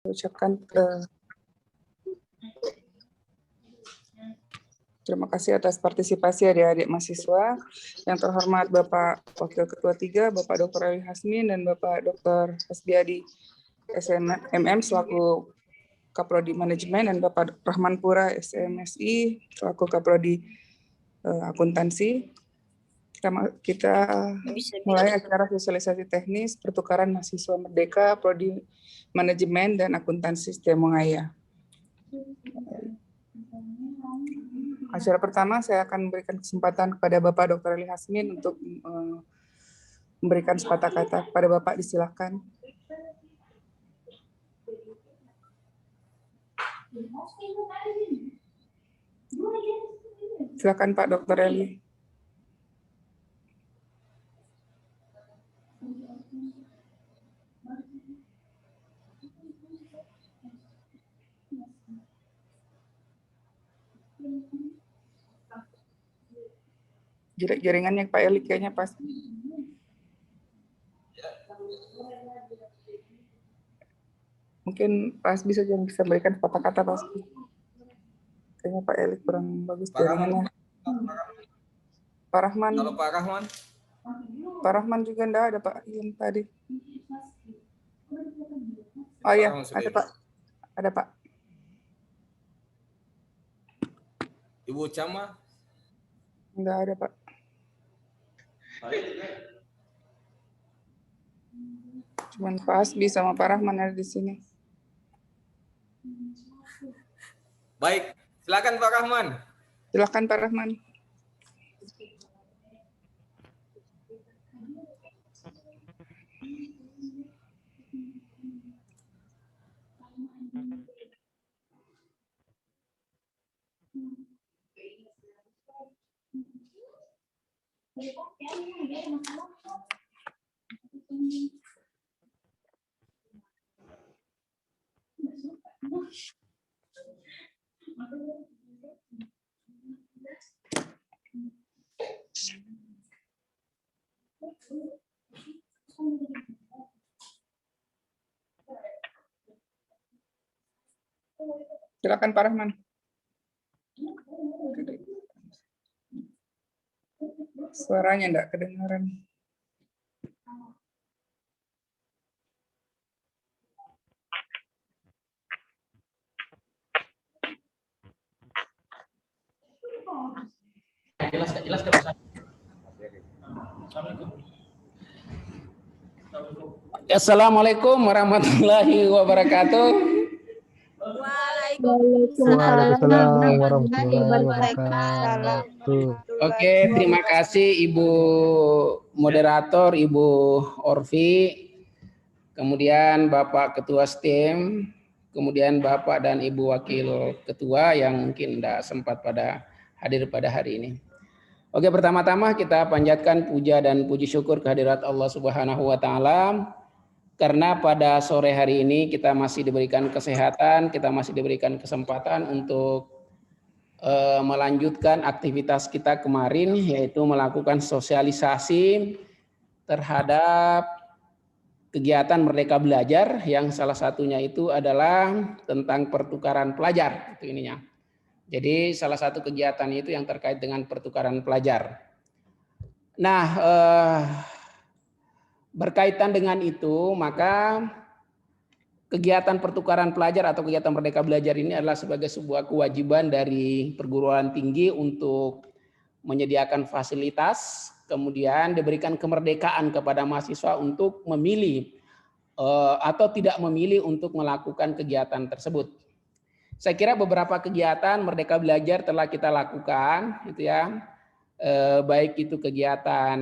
Ucapkan terima kasih atas partisipasi adik-adik mahasiswa. Yang terhormat Bapak Wakil Ketua 3, Bapak Dr. Ali Hasmin dan Bapak Dr. Hasbiadi SMM selaku Kaprodi Manajemen dan Bapak Rahman Pura SMSI selaku Kaprodi Akuntansi. Kita mulai acara sosialisasi teknis pertukaran mahasiswa Merdeka, Prodi Manajemen dan Akuntansi Setiamongaya. Acara pertama saya akan memberikan kesempatan kepada Bapak Dr. Ali Hasmin untuk memberikan sepatah kata kepada Bapak, disilakan. Silakan Pak Dr. Ali. Jaringannya Pak Eli kayaknya pas. Mungkin Pak Asbi saja yang bisa berikan kata-kata Pak Asbi. Kayaknya Pak Eli kurang bagus jaringannya. Pak Rahman. Halo Pak Rahman. Pak Rahman juga enggak ada Pak yang tadi. Oh iya, ada Pak. Ada Pak. Ibu Cama? Enggak ada Pak. Cuman Pak Asbi sama Pak Rahman ada di sini. Baik, silakan Pak Rahman. Silakan Pak Rahman. Silakan Pak Rahman. Suaranya enggak kedengaran. Jelas. Assalamualaikum warahmatullahi wabarakatuh. Waalaikumsalam warahmatullahi wabarakatuh. Oke, terima kasih Ibu Moderator, Ibu Orvi, kemudian Bapak Ketua STEM, kemudian Bapak dan Ibu Wakil Ketua yang mungkin tidak sempat hadir pada hari ini. Oke, pertama-tama kita panjatkan puja dan puji syukur kehadirat Allah Subhanahu wa taala karena pada sore hari ini kita masih diberikan kesehatan, kita masih diberikan kesempatan untuk melanjutkan aktivitas kita kemarin, yaitu melakukan sosialisasi terhadap kegiatan Merdeka Belajar yang salah satunya itu adalah tentang pertukaran pelajar itu ininya. Jadi salah satu kegiatan itu yang terkait dengan pertukaran pelajar. Nah, berkaitan dengan itu, maka kegiatan pertukaran pelajar atau kegiatan Merdeka Belajar ini adalah sebagai sebuah kewajiban dari perguruan tinggi untuk menyediakan fasilitas, kemudian diberikan kemerdekaan kepada mahasiswa untuk memilih atau tidak memilih untuk melakukan kegiatan tersebut. Saya kira beberapa kegiatan Merdeka Belajar telah kita lakukan, gitu ya, baik itu kegiatan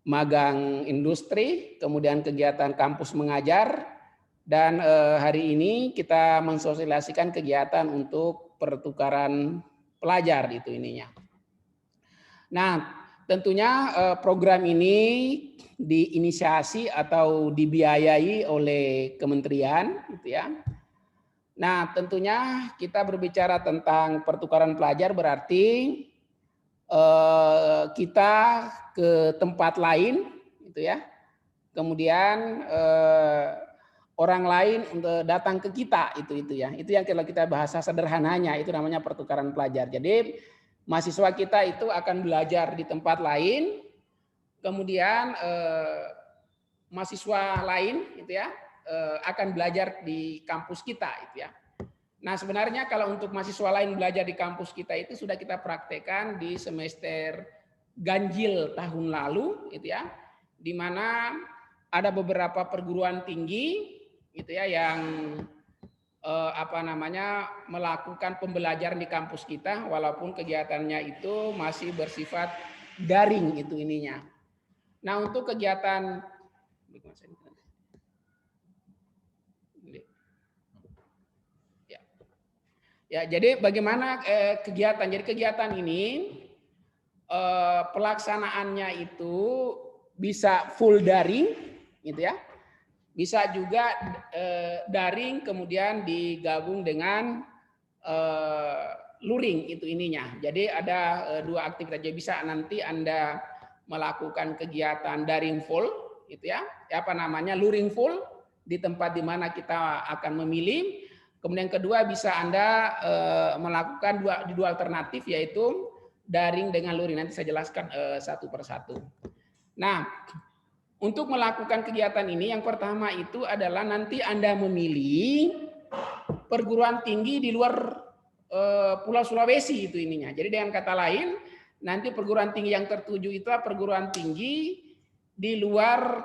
magang industri, kemudian kegiatan kampus mengajar, dan hari ini kita mensosialisasikan kegiatan untuk pertukaran pelajar itu ininya. Nah, tentunya program ini diinisiasi atau dibiayai oleh kementerian, gitu ya. Nah, tentunya kita berbicara tentang pertukaran pelajar berarti kita ke tempat lain, gitu ya, kemudian orang lain untuk datang ke kita, itu ya. Itu yang kalau kita bahasa sederhananya itu namanya pertukaran pelajar. Jadi mahasiswa kita itu akan belajar di tempat lain, kemudian mahasiswa lain itu ya akan belajar di kampus kita itu ya. Nah, sebenarnya kalau untuk mahasiswa lain belajar di kampus kita itu sudah kita praktekkan di semester ganjil tahun lalu itu ya, di mana ada beberapa perguruan tinggi gitu ya yang melakukan pembelajaran di kampus kita walaupun kegiatannya itu masih bersifat daring itu ininya. Nah, untuk kegiatan ya, jadi bagaimana kegiatan? Jadi kegiatan ini pelaksanaannya itu bisa full daring gitu ya. Bisa juga daring kemudian digabung dengan luring itu ininya. Jadi ada dua aktivitas. Jadi bisa nanti Anda melakukan kegiatan daring full gitu ya. Luring full di tempat di mana kita akan memilih. Kemudian kedua bisa Anda melakukan dua alternatif yaitu daring dengan luring. Nanti saya jelaskan satu persatu. Nah, untuk melakukan kegiatan ini yang pertama itu adalah nanti Anda memilih perguruan tinggi di luar Pulau Sulawesi itu ininya. Jadi dengan kata lain, nanti perguruan tinggi yang tertuju itu perguruan tinggi di luar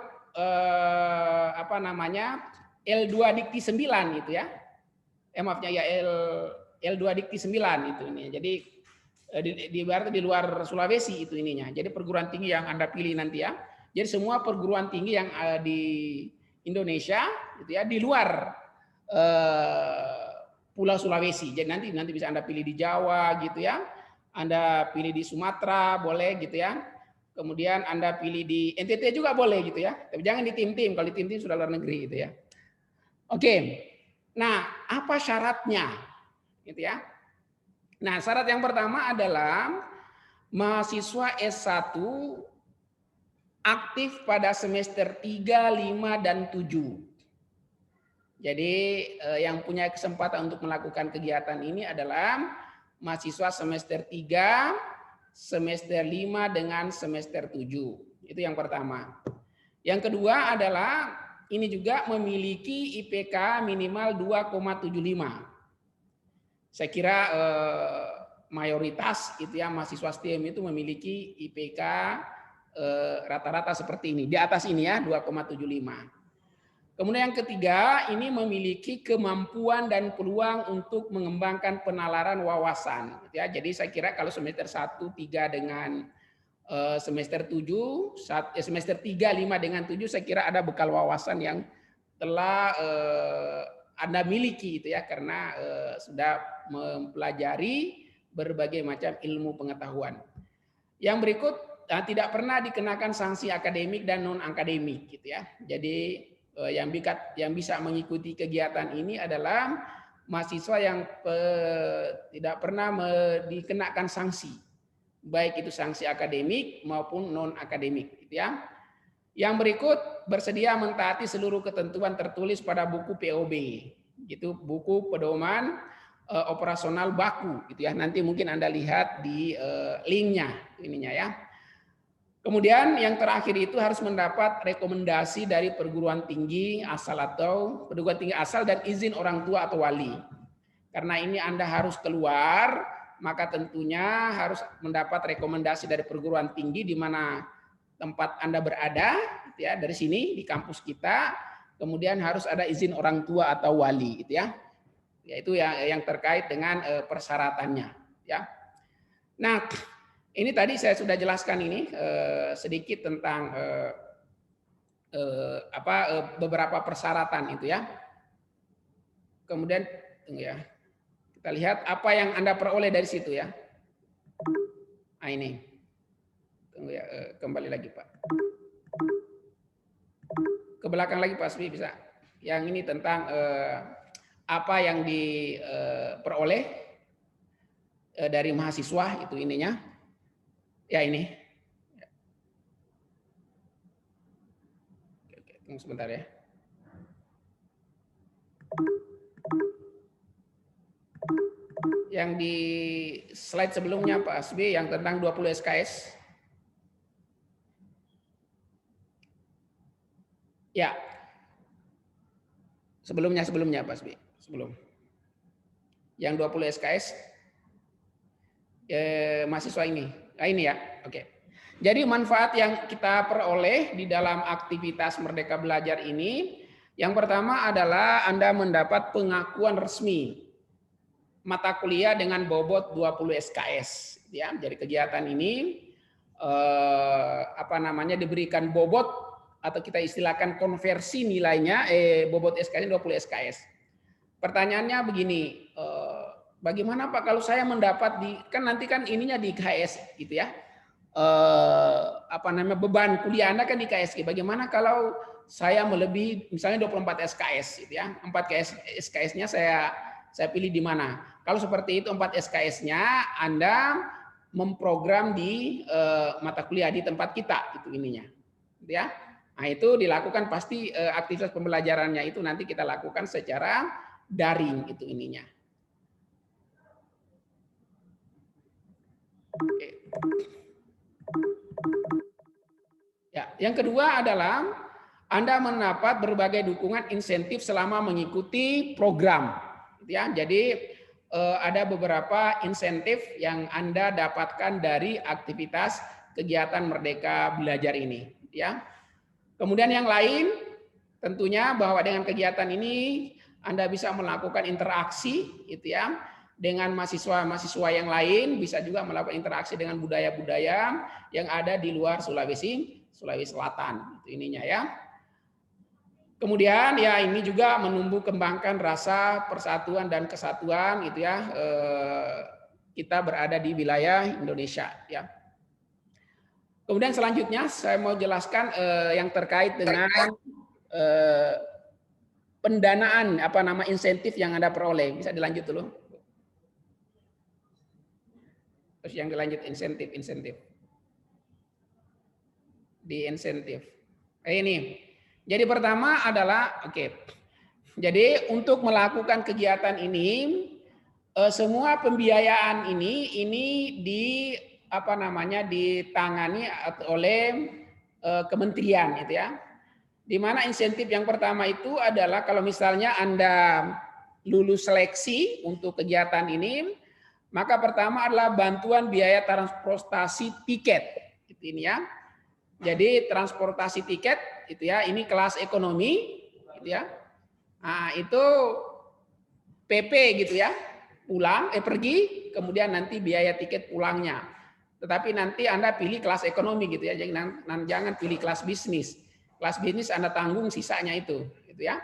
L2 Dikti 9 itu ya. L2 Dikti 9 itu ini. Jadi di luar Sulawesi itu ininya. Jadi perguruan tinggi yang Anda pilih nanti ya. Jadi semua perguruan tinggi yang di Indonesia gitu ya, di luar Pulau Sulawesi. Jadi nanti bisa Anda pilih di Jawa gitu ya. Anda pilih di Sumatera boleh gitu ya. Kemudian Anda pilih di NTT juga boleh gitu ya. Tapi jangan di tim-tim, kalau di tim-tim sudah luar negeri gitu ya. Oke. Nah, apa syaratnya? Gitu ya. Nah, syarat yang pertama adalah mahasiswa S1 aktif pada semester 3, 5, dan 7. Jadi yang punya kesempatan untuk melakukan kegiatan ini adalah mahasiswa semester 3, semester 5, dengan semester 7. Itu yang pertama. Yang kedua adalah ini juga memiliki IPK minimal 2,75. Saya kira mayoritas itu ya mahasiswa STEM itu memiliki IPK rata-rata seperti ini, di atas ini ya 2,75. Kemudian yang ketiga, ini memiliki kemampuan dan peluang untuk mengembangkan penalaran wawasan. Ya, jadi saya kira kalau semester 1, 3 dengan semester 7, semester 3, 5 dengan 7, saya kira ada bekal wawasan yang telah Anda miliki itu ya, karena sudah mempelajari berbagai macam ilmu pengetahuan. Yang berikut, tidak pernah dikenakan sanksi akademik dan non akademik gitu ya. Jadi yang bisa mengikuti kegiatan ini adalah mahasiswa yang tidak pernah dikenakan sanksi, baik itu sanksi akademik maupun non akademik gitu ya. Yang berikut bersedia mentaati seluruh ketentuan tertulis pada buku POB, gitu, buku pedoman operasional baku gitu ya. Nanti mungkin Anda lihat di linknya ininya ya. Kemudian yang terakhir itu harus mendapat rekomendasi dari perguruan tinggi asal atau perguruan tinggi asal dan izin orang tua atau wali. Karena ini Anda harus keluar, maka tentunya harus mendapat rekomendasi dari perguruan tinggi di mana tempat Anda berada, gitu ya, dari sini di kampus kita. Kemudian harus ada izin orang tua atau wali, gitu ya. Yaitu yang terkait dengan persyaratannya, ya. Nah, ini tadi saya sudah jelaskan ini sedikit tentang beberapa persyaratan itu ya. Kemudian tunggu ya. Kita lihat apa yang Anda peroleh dari situ ya. Nah, ini. Tunggu ya, kembali lagi Pak. Ke belakang lagi Pak Sbi bisa. Yang ini tentang apa yang diperoleh dari mahasiswa itu ininya. Ya ini. Tunggu sebentar ya. Yang di slide sebelumnya Pak Asbi yang tentang 20 SKS. Ya. Sebelumnya Pak Asbi. Sebelum. Yang 20 SKS mahasiswa ini. Nah, ini ya. Oke. Jadi manfaat yang kita peroleh di dalam aktivitas Merdeka Belajar ini, yang pertama adalah Anda mendapat pengakuan resmi mata kuliah dengan bobot 20 SKS. Ya, jadi kegiatan ini diberikan bobot atau kita istilahkan konversi nilainya bobot SKS 20 SKS. Pertanyaannya begini, bagaimana Pak kalau saya mendapat kan nanti kan ininya di KS gitu ya. Beban kuliah Anda kan di KSG. Bagaimana kalau saya melebihi misalnya 24 SKS gitu ya. 4 SKS-nya saya pilih di mana? Kalau seperti itu 4 SKS-nya Anda memprogram di mata kuliah di tempat kita itu ininya. Gitu ya. Nah, itu dilakukan pasti aktivitas pembelajarannya itu nanti kita lakukan secara daring itu ininya. Oke. Ya, yang kedua adalah Anda mendapat berbagai dukungan insentif selama mengikuti program. Ya, jadi ada beberapa insentif yang Anda dapatkan dari aktivitas kegiatan Merdeka Belajar ini. Ya, kemudian yang lain tentunya bahwa dengan kegiatan ini Anda bisa melakukan interaksi, gitu ya, dengan mahasiswa-mahasiswa yang lain, bisa juga melakukan interaksi dengan budaya-budaya yang ada di luar Sulawesi Selatan, itu ininya ya. Kemudian ya ini juga menumbuh kembangkan rasa persatuan dan kesatuan, gitu ya. Kita berada di wilayah Indonesia, ya. Kemudian selanjutnya saya mau jelaskan yang terkait dengan pendanaan insentif yang Anda peroleh. Bisa dilanjut dulu. Terus yang dilanjut insentif. Di insentif. Ini. Jadi pertama adalah Jadi untuk melakukan kegiatan ini semua pembiayaan ini ditangani oleh kementerian itu ya. Di mana insentif yang pertama itu adalah kalau misalnya Anda lulus seleksi untuk kegiatan ini, maka pertama adalah bantuan biaya transportasi tiket. Ini ya. Jadi transportasi tiket itu ya, ini kelas ekonomi gitu ya. Nah, itu PP gitu ya. Pulang pergi, kemudian nanti biaya tiket pulangnya. Tetapi nanti Anda pilih kelas ekonomi gitu ya. Jangan pilih kelas bisnis. Kelas bisnis Anda tanggung sisanya itu gitu ya.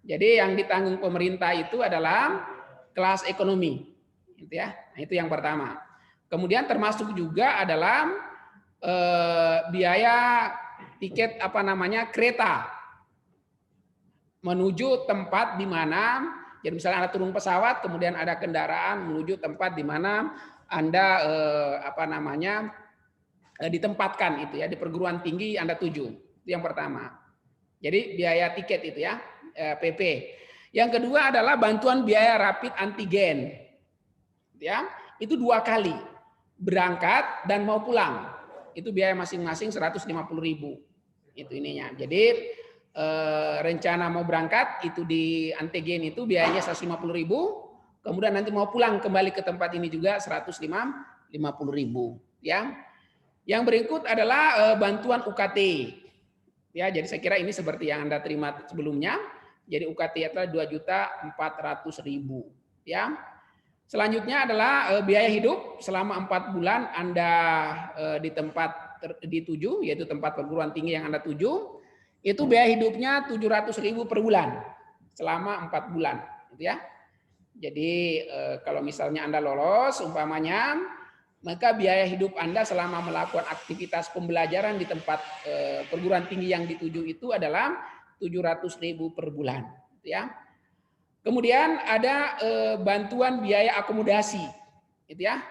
Jadi yang ditanggung pemerintah itu adalah kelas ekonomi gitu ya. Nah, itu yang pertama. Kemudian termasuk juga adalah biaya tiket kereta menuju tempat di mana, jadi misalnya Anda turun pesawat, kemudian ada kendaraan menuju tempat di mana Anda ditempatkan itu ya, di perguruan tinggi Anda tuju. Itu yang pertama. Jadi biaya tiket itu ya, PP. Yang kedua adalah bantuan biaya rapid antigen. Ya, itu 2 kali. Berangkat dan mau pulang. Itu biaya masing-masing 150.000. Itu ininya. Jadi rencana mau berangkat itu di antigen itu biayanya 150.000. Kemudian nanti mau pulang kembali ke tempat ini juga 150.000 ya. Yang berikut adalah bantuan UKT. Ya, jadi saya kira ini seperti yang Anda terima sebelumnya. Jadi UKT adalah 2.400.000 ya. Selanjutnya adalah biaya hidup selama 4 bulan Anda di tempat dituju, yaitu tempat perguruan tinggi yang Anda tuju, itu biaya hidupnya 700.000 per bulan selama 4 bulan, gitu ya. Jadi kalau misalnya Anda lolos, umpamanya, maka biaya hidup Anda selama melakukan aktivitas pembelajaran di tempat perguruan tinggi yang dituju itu adalah 700.000 per bulan, gitu ya. Kemudian ada bantuan biaya akomodasi, gitu ya.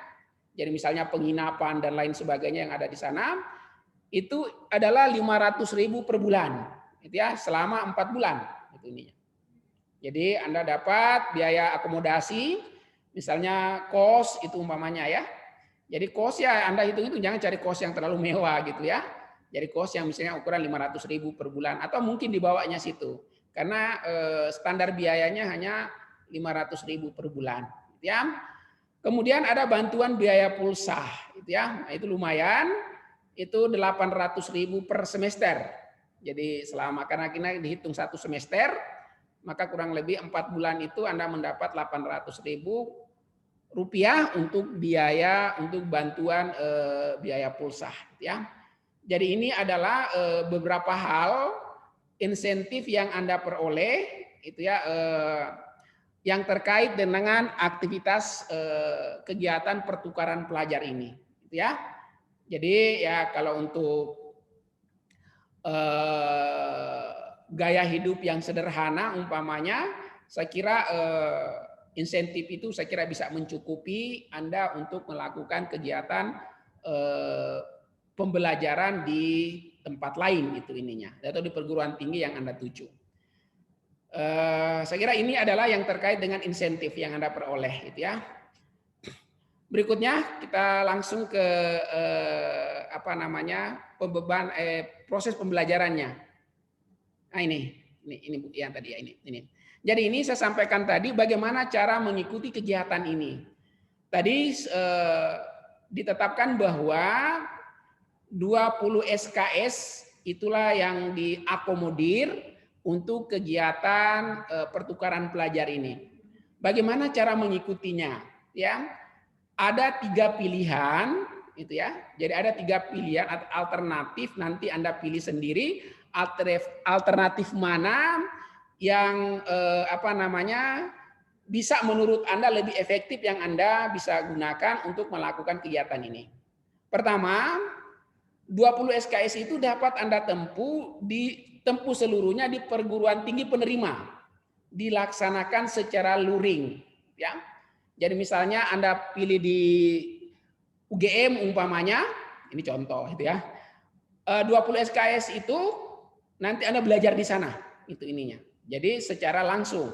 Jadi misalnya penginapan dan lain sebagainya yang ada di sana, itu adalah 500.000 per bulan. gitu ya, selama 4 bulan itu ininya. Jadi Anda dapat biaya akomodasi, misalnya kos itu umpamanya ya. Jadi kos ya Anda hitung itu, jangan cari kos yang terlalu mewah gitu ya. Jadi kos yang misalnya ukuran 500.000 per bulan atau mungkin di bawahnya situ. Karena standar biayanya hanya 500.000 per bulan, gitu ya. Kemudian ada bantuan biaya pulsa, gitu ya. Nah, itu lumayan, itu 800.000 per semester. Jadi selama karena kita dihitung 1 semester, maka kurang lebih 4 bulan itu Anda mendapat 800.000 rupiah untuk biaya untuk bantuan biaya pulsa, ya. Jadi ini adalah beberapa hal insentif yang Anda peroleh, itu ya, yang terkait dengan aktivitas kegiatan pertukaran pelajar ini, gitu ya. Jadi ya kalau untuk gaya hidup yang sederhana umpamanya, saya kira insentif itu saya kira bisa mencukupi Anda untuk melakukan kegiatan pembelajaran di tempat lain itu ininya, atau di perguruan tinggi yang Anda tuju. Saya kira ini adalah yang terkait dengan insentif yang Anda peroleh, gitu ya. Berikutnya kita langsung ke proses pembelajarannya. Nah ini yang tadi ya ini. Jadi ini saya sampaikan tadi bagaimana cara mengikuti kegiatan ini. Tadi ditetapkan bahwa 20 SKS itulah yang diakomodir untuk kegiatan pertukaran pelajar ini. Bagaimana cara mengikutinya? Ya, ada 3 pilihan, itu ya. Jadi ada 3 pilihan alternatif. Nanti Anda pilih sendiri alternatif mana yang bisa menurut Anda lebih efektif yang Anda bisa gunakan untuk melakukan kegiatan ini. Pertama, 20 SKS itu dapat Anda tempuh seluruhnya di perguruan tinggi penerima, dilaksanakan secara luring, ya. Jadi misalnya Anda pilih di UGM umpamanya, ini contoh itu ya. 20 SKS itu nanti Anda belajar di sana, itu ininya. Jadi secara langsung,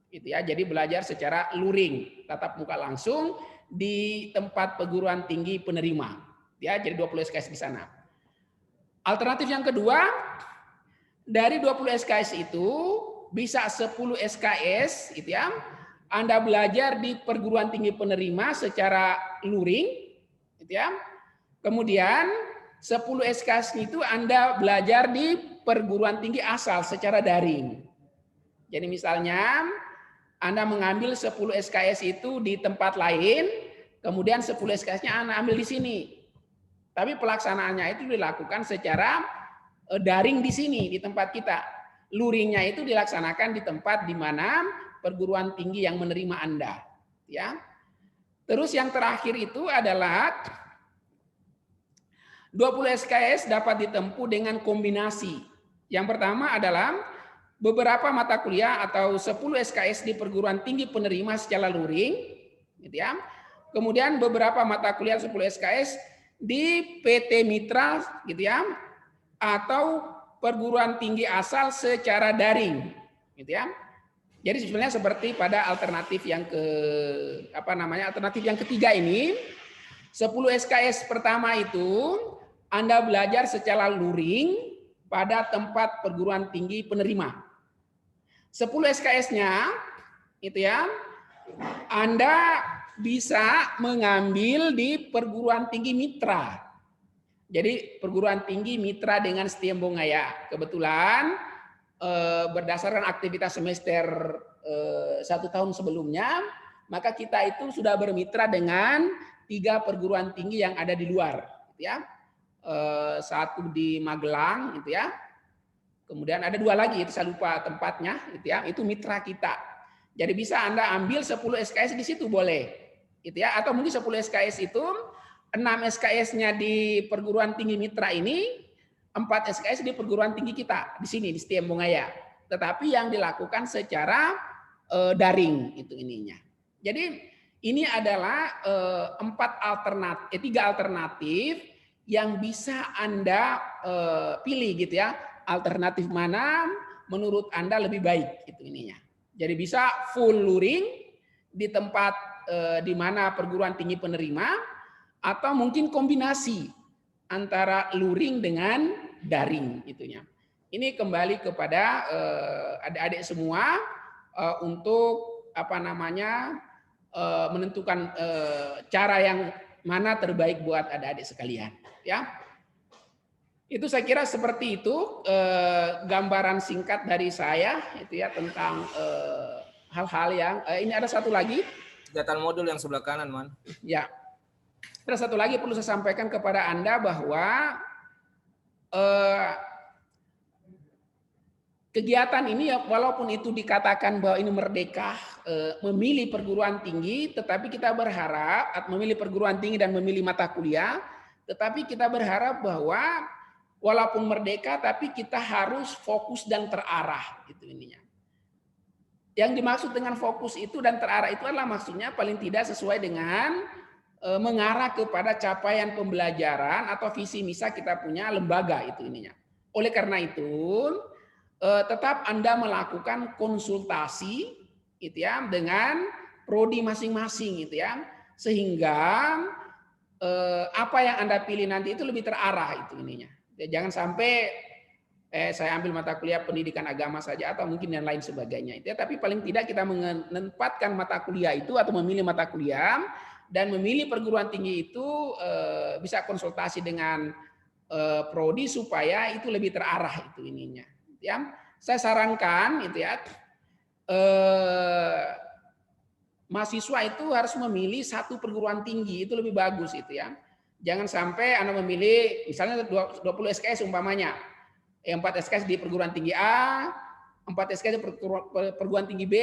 gitu ya. Jadi belajar secara luring, tatap muka langsung di tempat perguruan tinggi penerima, ya. Jadi 20 SKS di sana. Alternatif yang kedua, dari 20 SKS itu bisa 10 SKS, gitu ya. Anda belajar di perguruan tinggi penerima secara luring, gitu ya. Kemudian 10 SKS itu Anda belajar di perguruan tinggi asal secara daring. Jadi misalnya Anda mengambil 10 SKS itu di tempat lain, kemudian 10 SKS-nya Anda ambil di sini. Tapi pelaksanaannya itu dilakukan secara daring di sini, di tempat kita. Luringnya itu dilaksanakan di tempat di mana perguruan tinggi yang menerima Anda. Ya. Terus yang terakhir itu adalah 20 SKS dapat ditempuh dengan kombinasi. Yang pertama adalah beberapa mata kuliah atau 10 SKS di perguruan tinggi penerima secara luring, gitu ya. Kemudian beberapa mata kuliah 10 SKS di PT Mitra, gitu ya, atau perguruan tinggi asal secara daring, gitu ya. Jadi sebenarnya seperti pada alternatif yang alternatif yang ketiga ini, 10 SKS pertama itu Anda belajar secara luring pada tempat perguruan tinggi penerima. 10 SKS-nya itu ya, Anda bisa mengambil di perguruan tinggi mitra. Jadi perguruan tinggi mitra dengan STIM Bongaya. Kebetulan berdasarkan aktivitas semester 1 tahun sebelumnya, maka kita itu sudah bermitra dengan 3 perguruan tinggi yang ada di luar, gitu ya. 1 di Magelang, gitu ya. Kemudian ada 2 lagi, itu saya lupa tempatnya, gitu ya. Itu mitra kita. Jadi bisa Anda ambil 10 SKS di situ boleh, gitu ya. Atau mungkin 10 SKS itu 6 SKS-nya di perguruan tinggi mitra ini, 4 SKS di perguruan tinggi kita di sini di STIM Bongaya. Tetapi yang dilakukan secara daring itu ininya. Jadi ini adalah 3 alternatif yang bisa Anda pilih, gitu ya. alternatif mana menurut Anda lebih baik itu ininya. Jadi bisa full luring di tempat di mana perguruan tinggi penerima, atau mungkin kombinasi antara luring dengan daring itunya. Ini kembali kepada adik-adik semua untuk menentukan cara yang mana terbaik buat adik-adik sekalian, ya. Itu saya kira seperti itu gambaran singkat dari saya itu ya tentang hal-hal yang ini ada satu lagi Kegiatan modul yang sebelah kanan, Man. ya. Ada satu lagi perlu saya sampaikan kepada Anda bahwa kegiatan ini ya, walaupun itu dikatakan bahwa ini merdeka memilih perguruan tinggi, tetapi kita berharap memilih perguruan tinggi dan memilih mata kuliah, tetapi kita berharap bahwa walaupun merdeka, tapi kita harus fokus dan terarah itu ininya. Yang dimaksud dengan fokus itu dan terarah itu adalah maksudnya paling tidak sesuai dengan mengarah kepada capaian pembelajaran atau visi misi kita punya lembaga itu ininya. Oleh karena itu tetap Anda melakukan konsultasi gitu ya dengan prodi masing-masing gitu ya, sehingga apa yang Anda pilih nanti itu lebih terarah itu ininya. Jangan sampai saya ambil mata kuliah pendidikan agama saja atau mungkin yang lain sebagainya itu ya, tapi paling tidak kita menempatkan mata kuliah itu atau memilih mata kuliah dan memilih perguruan tinggi itu bisa konsultasi dengan prodi supaya itu lebih terarah itu ininya ya. Saya sarankan itu ya mahasiswa itu harus memilih satu perguruan tinggi, itu lebih bagus itu ya. Jangan sampai Anda memilih misalnya 20 SKS umpamanya, 4 SKS di perguruan tinggi A, 4 SKS di perguruan tinggi B,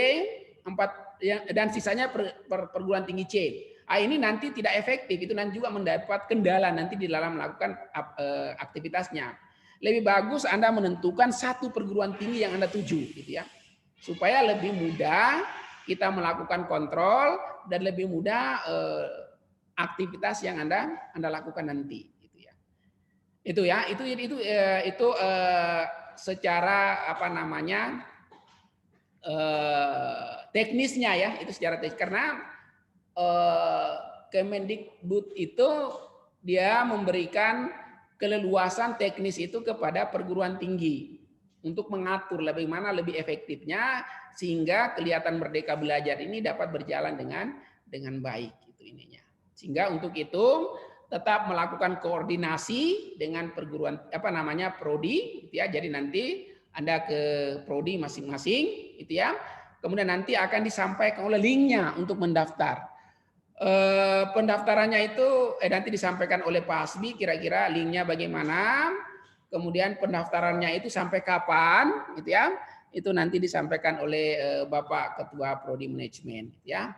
4 dan sisanya perguruan tinggi C. Ini nanti tidak efektif, itu nanti juga mendapat kendala nanti di dalam melakukan aktivitasnya. Lebih bagus Anda menentukan satu perguruan tinggi yang Anda tuju gitu ya. Supaya lebih mudah kita melakukan kontrol dan lebih mudah aktivitas yang Anda lakukan nanti gitu ya. Itu secara teknisnya ya, itu secara teknis karena Kemendikbud itu dia memberikan keleluasan teknis itu kepada perguruan tinggi untuk mengatur bagaimana lebih efektifnya sehingga kelihatan merdeka belajar ini dapat berjalan dengan baik gitu ininya. Sehingga untuk itu tetap melakukan koordinasi dengan perguruan prodi gitu ya. Jadi nanti Anda ke prodi masing-masing gitu ya. Kemudian nanti akan disampaikan oleh linknya untuk mendaftar. Pendaftarannya itu nanti disampaikan oleh Pak Hasbi kira-kira linknya bagaimana, kemudian pendaftarannya itu sampai kapan gitu ya, itu nanti disampaikan oleh Bapak Ketua Prodi Manajemen ya.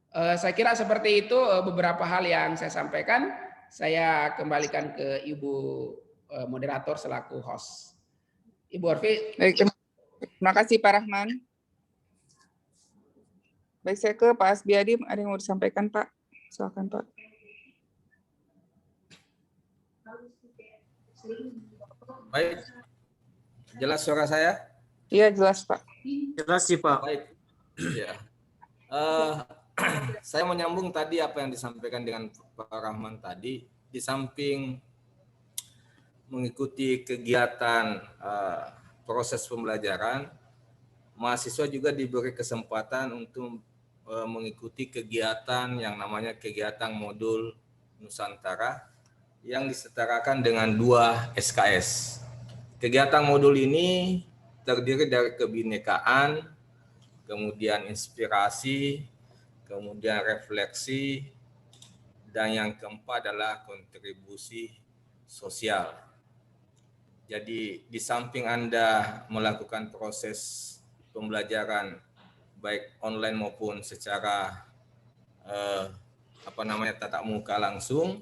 Saya kira seperti itu beberapa hal yang saya sampaikan. Saya kembalikan ke Ibu moderator selaku host. Ibu Orfi. Baik, terima kasih Pak Rahman. Baik, saya ke Pak Asbiadi, ada yang mau disampaikan Pak? Silakan Pak. Baik, jelas suara saya? Iya jelas Pak. Jelas sih Pak. Baik, ya. Saya menyambung tadi apa yang disampaikan dengan Pak Rahman tadi. Di samping mengikuti kegiatan proses pembelajaran, mahasiswa juga diberi kesempatan untuk mengikuti kegiatan yang namanya kegiatan modul Nusantara yang disetarakan dengan 2 SKS. Kegiatan modul ini terdiri dari kebinekaan, kemudian inspirasi, kemudian refleksi, dan yang keempat adalah kontribusi sosial. Jadi di samping Anda melakukan proses pembelajaran baik online maupun secara tatap muka langsung,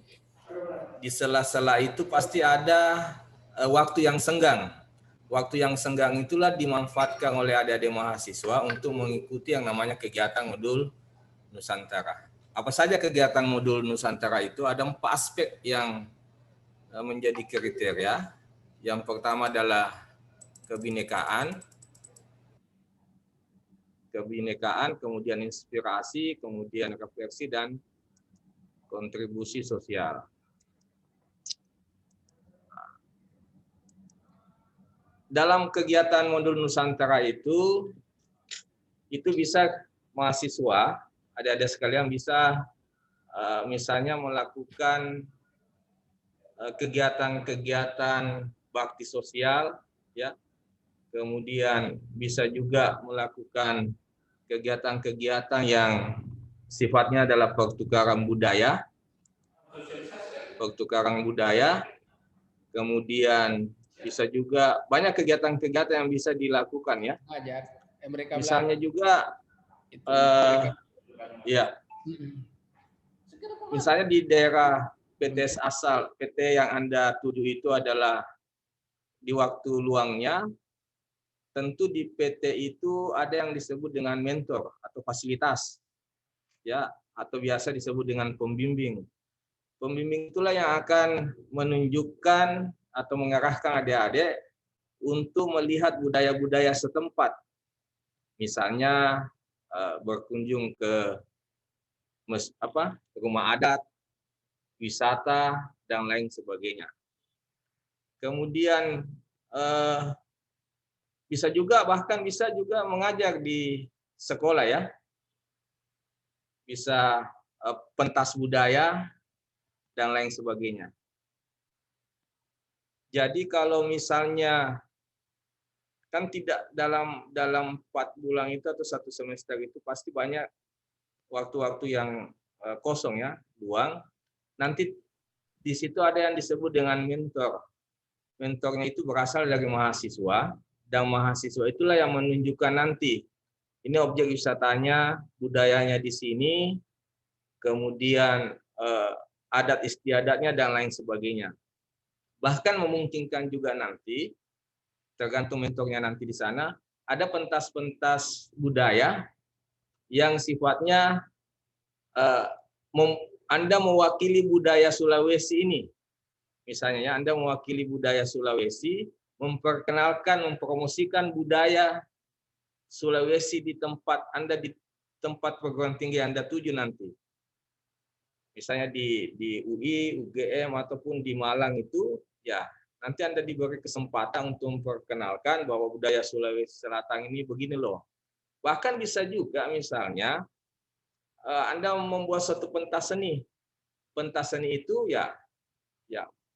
di sela-sela itu pasti ada waktu yang senggang. Waktu yang senggang itulah dimanfaatkan oleh adik-adik mahasiswa untuk mengikuti yang namanya kegiatan modul Nusantara. Apa saja kegiatan modul Nusantara itu? Ada 4 aspek yang menjadi kriteria. Yang pertama adalah kebinekaan, kemudian inspirasi, kemudian refleksi dan kontribusi sosial. Dalam kegiatan modul Nusantara itu bisa mahasiswa, adik-adik sekalian bisa misalnya melakukan kegiatan-kegiatan bakti sosial, ya. Kemudian bisa juga melakukan kegiatan-kegiatan yang sifatnya adalah pertukaran budaya, kemudian bisa juga banyak kegiatan-kegiatan yang bisa dilakukan, ya. Misalnya juga ya, misalnya di daerah PTS asal, PT yang Anda tuju itu adalah di waktu luangnya, tentu di PT itu ada yang disebut dengan mentor atau fasilitas, ya, atau biasa disebut dengan pembimbing. Pembimbing itulah yang akan menunjukkan atau mengarahkan adik-adik untuk melihat budaya-budaya setempat. Misalnya berkunjung ke rumah adat, wisata, dan lain sebagainya. Kemudian bisa juga mengajar di sekolah, ya. Bisa pentas budaya dan lain sebagainya. Jadi kalau misalnya kan tidak dalam 4 bulan itu atau 1 semester itu pasti banyak waktu-waktu yang kosong, ya, luang. Nanti di situ ada yang disebut dengan mentor. Mentornya itu berasal dari mahasiswa, dan mahasiswa itulah yang menunjukkan nanti ini objek wisatanya, budayanya di sini, kemudian adat istiadatnya dan lain sebagainya. Bahkan memungkinkan juga nanti, tergantung mentornya nanti di sana, ada pentas-pentas budaya yang sifatnya Anda mewakili budaya Sulawesi ini. Misalnya, ya, Anda mewakili budaya Sulawesi, memperkenalkan, mempromosikan budaya Sulawesi di tempat Anda, di tempat perguruan tinggi Anda tuju nanti. Misalnya di UI, UGM, ataupun di Malang itu, ya, nanti Anda diberi kesempatan untuk memperkenalkan bahwa budaya Sulawesi Selatan ini begini loh. Bahkan bisa juga misalnya Anda membuat suatu pentas seni. Pentas seni itu ya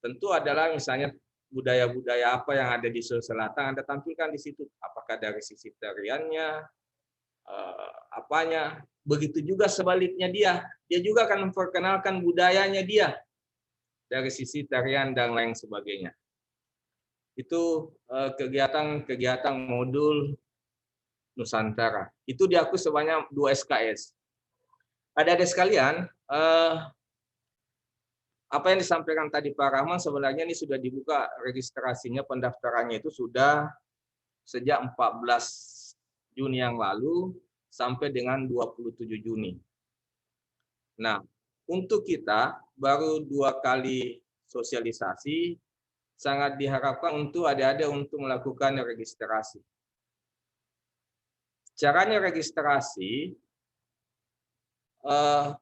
tentu adalah misalnya budaya-budaya apa yang ada di Sulawesi Selatan Anda tampilkan di situ. Apakah dari sisi tariannya, apanya. Begitu juga sebaliknya dia juga akan memperkenalkan budayanya dia dari sisi tarian dan lain sebagainya. Itu kegiatan-kegiatan modul Nusantara. Itu diakui sebanyak 2 SKS. Adik-adik sekalian, apa yang disampaikan tadi Pak Rahman sebenarnya ini sudah dibuka registrasinya, pendaftarannya itu sudah sejak 14 Juni yang lalu sampai dengan 27 Juni. Nah, untuk kita baru 2 kali sosialisasi, sangat diharapkan untuk adik-adik untuk melakukan registrasi. Caranya registrasi,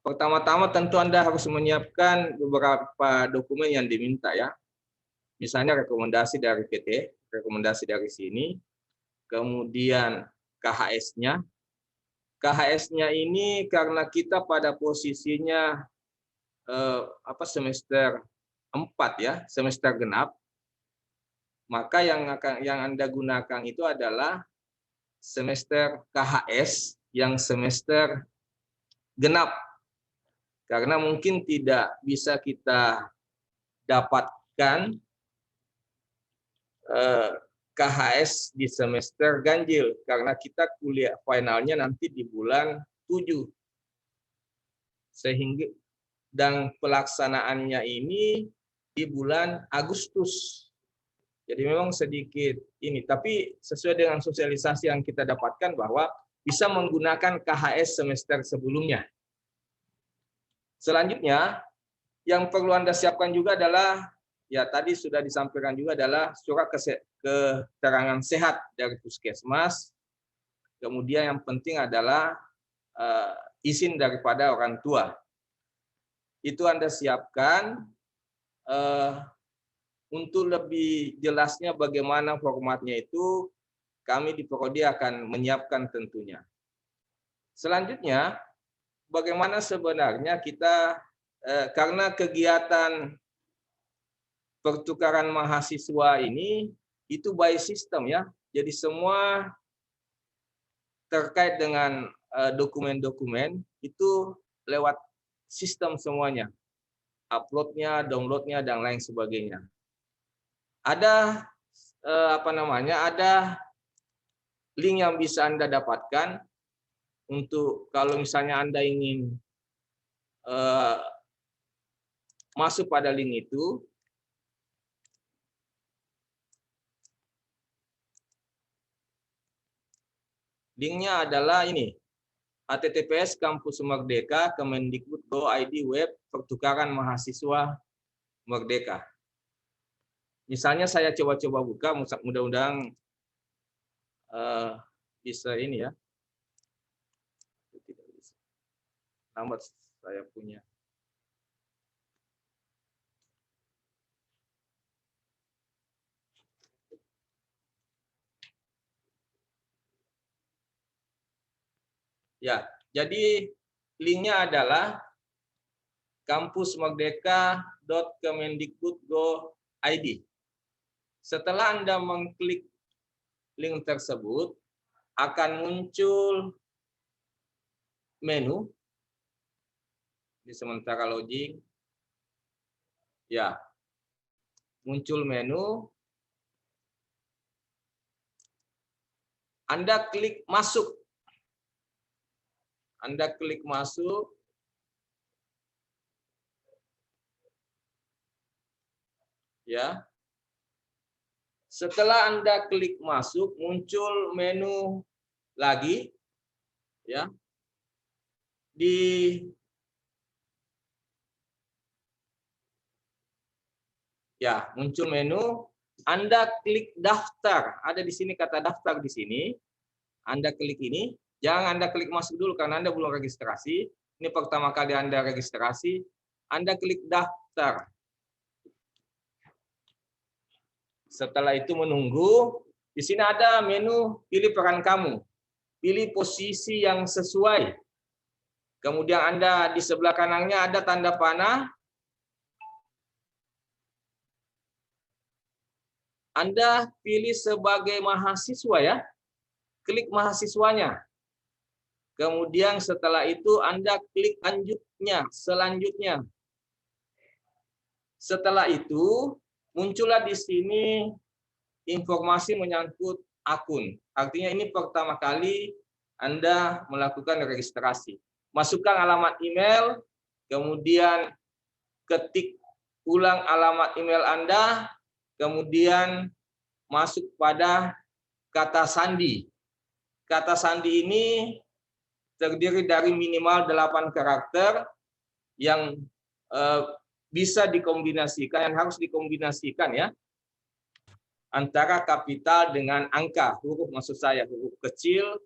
pertama-tama tentu Anda harus menyiapkan beberapa dokumen yang diminta, ya. Misalnya rekomendasi dari PT, rekomendasi dari sini, kemudian KHS-nya. KHS-nya ini karena kita pada posisinya semester 4, ya, semester genap, maka yang Anda gunakan itu adalah semester KHS yang semester genap. Karena mungkin tidak bisa kita dapatkan KHS di semester ganjil karena kita kuliah finalnya nanti di bulan 7. Sehingga dan pelaksanaannya ini di bulan Agustus. Jadi memang sedikit ini, tapi sesuai dengan sosialisasi yang kita dapatkan bahwa bisa menggunakan KHS semester sebelumnya. Selanjutnya, yang perlu Anda siapkan juga adalah ya tadi sudah disampaikan juga adalah surat keterangan sehat dari puskesmas. Kemudian yang penting adalah izin daripada orang tua. Itu Anda siapkan. Untuk lebih jelasnya bagaimana formatnya itu, kami di Prodi akan menyiapkan tentunya. Selanjutnya, bagaimana sebenarnya kita, karena kegiatan pertukaran mahasiswa ini, itu by system ya, jadi semua terkait dengan dokumen-dokumen, itu lewat sistem semuanya. Uploadnya, downloadnya, dan lain sebagainya. Ada ada link yang bisa Anda dapatkan untuk kalau misalnya Anda ingin masuk pada link itu. Linknya adalah ini, https Kampus Merdeka Kemendikbud.go.id web pertukaran mahasiswa Merdeka. Misalnya saya coba-coba buka, mudah-mudahan bisa ini ya. Tidak bisa. Lambat saya punya. Ya, jadi linknya adalah kampusmerdeka.kemendikbud.go.id. Setelah Anda mengklik link tersebut, akan muncul menu. Di sementara loading. Ya, muncul menu. Anda klik masuk. Anda klik masuk. Ya. Setelah Anda klik masuk, muncul menu lagi, ya. Muncul menu. Anda klik daftar. Ada di sini kata daftar di sini. Anda klik ini. Jangan Anda klik masuk dulu karena Anda belum registrasi. Ini pertama kali Anda registrasi. Anda klik daftar. Setelah itu menunggu, di sini ada menu pilih peran kamu. Pilih posisi yang sesuai. Kemudian Anda di sebelah kanannya ada tanda panah. Anda pilih sebagai mahasiswa ya. Klik mahasiswanya. Kemudian setelah itu Anda klik selanjutnya. Setelah itu muncullah di sini informasi menyangkut akun. Artinya ini pertama kali Anda melakukan registrasi. Masukkan alamat email, kemudian ketik ulang alamat email Anda, kemudian masuk pada kata sandi. Kata sandi ini terdiri dari minimal 8 karakter yang bisa dikombinasikan, yang harus dikombinasikan ya, antara kapital dengan angka, huruf maksud saya, huruf kecil,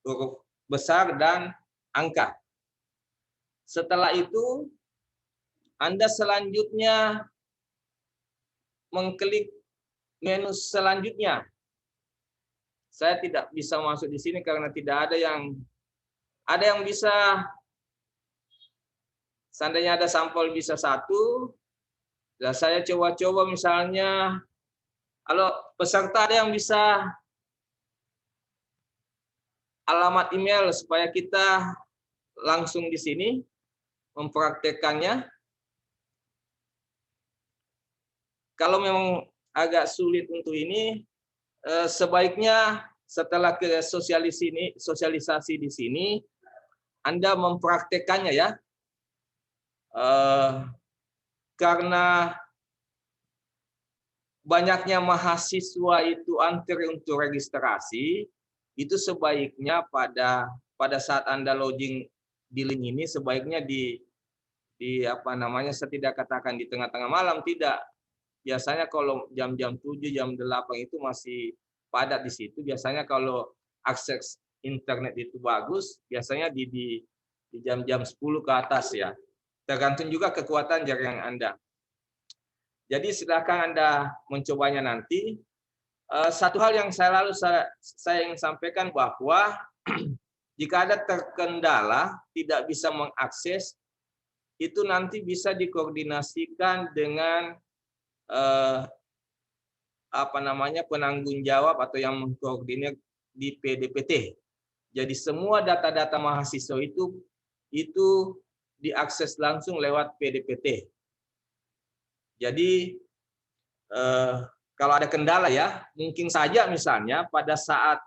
huruf besar, dan angka. Setelah itu, Anda selanjutnya mengklik menu selanjutnya. Saya tidak bisa masuk di sini karena tidak ada yang bisa. Seandainya ada sampel bisa 1, dan saya coba-coba misalnya, kalau peserta ada yang bisa alamat email supaya kita langsung di sini mempraktekannya. Kalau memang agak sulit untuk ini, sebaiknya setelah ke sosialisasi di sini, Anda mempraktekannya ya. Karena banyaknya mahasiswa itu antri untuk registrasi, itu sebaiknya pada saat Anda login di link ini, sebaiknya di apa namanya, saya tidak katakan di tengah-tengah malam, tidak. biasanya kalau jam-jam 7, jam 8 itu masih padat di situ. Biasanya kalau akses internet itu bagus, biasanya di jam-jam 10 ke atas ya. Tergantung juga kekuatan jaringan Anda. Jadi silakan Anda mencobanya nanti. Satu hal yang saya ingin sampaikan bahwa jika ada terkendala tidak bisa mengakses, itu nanti bisa dikoordinasikan dengan penanggung jawab atau yang mengkoordinir di PDPT. Jadi semua data-data mahasiswa itu diakses langsung lewat PDPT. Jadi kalau ada kendala ya, mungkin saja misalnya pada saat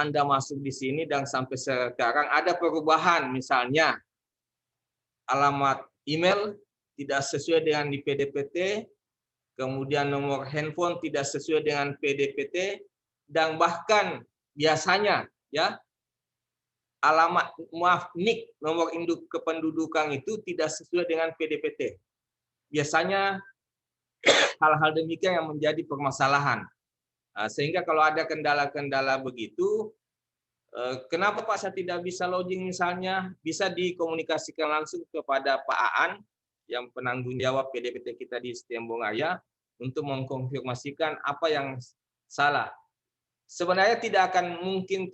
Anda masuk di sini dan sampai sekarang ada perubahan, misalnya alamat email tidak sesuai dengan di PDPT, kemudian nomor handphone tidak sesuai dengan PDPT, dan bahkan biasanya ya NIK, nomor induk kependudukan itu tidak sesuai dengan PDPT. Biasanya hal-hal demikian yang menjadi permasalahan. Sehingga kalau ada kendala-kendala begitu, kenapa Pak saya tidak bisa login misalnya, bisa dikomunikasikan langsung kepada Pak Aan, yang penanggung jawab PDPT kita di STM Bongaya, untuk mengkonfirmasikan apa yang salah. Sebenarnya tidak akan mungkin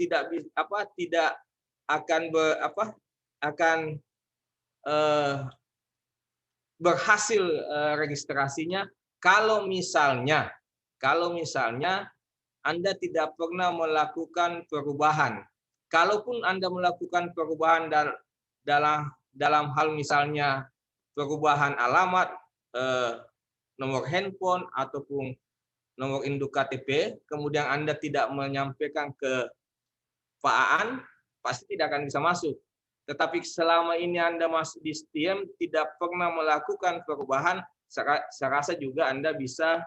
berhasil registrasinya kalau misalnya Anda tidak pernah melakukan perubahan. Kalaupun Anda melakukan perubahan dalam hal misalnya perubahan alamat, nomor handphone ataupun nomor induk KTP, kemudian Anda tidak menyampaikan ke Pak Aan, pasti tidak akan bisa masuk. Tetapi selama ini Anda masuk di STM tidak pernah melakukan perubahan, saya rasa juga Anda bisa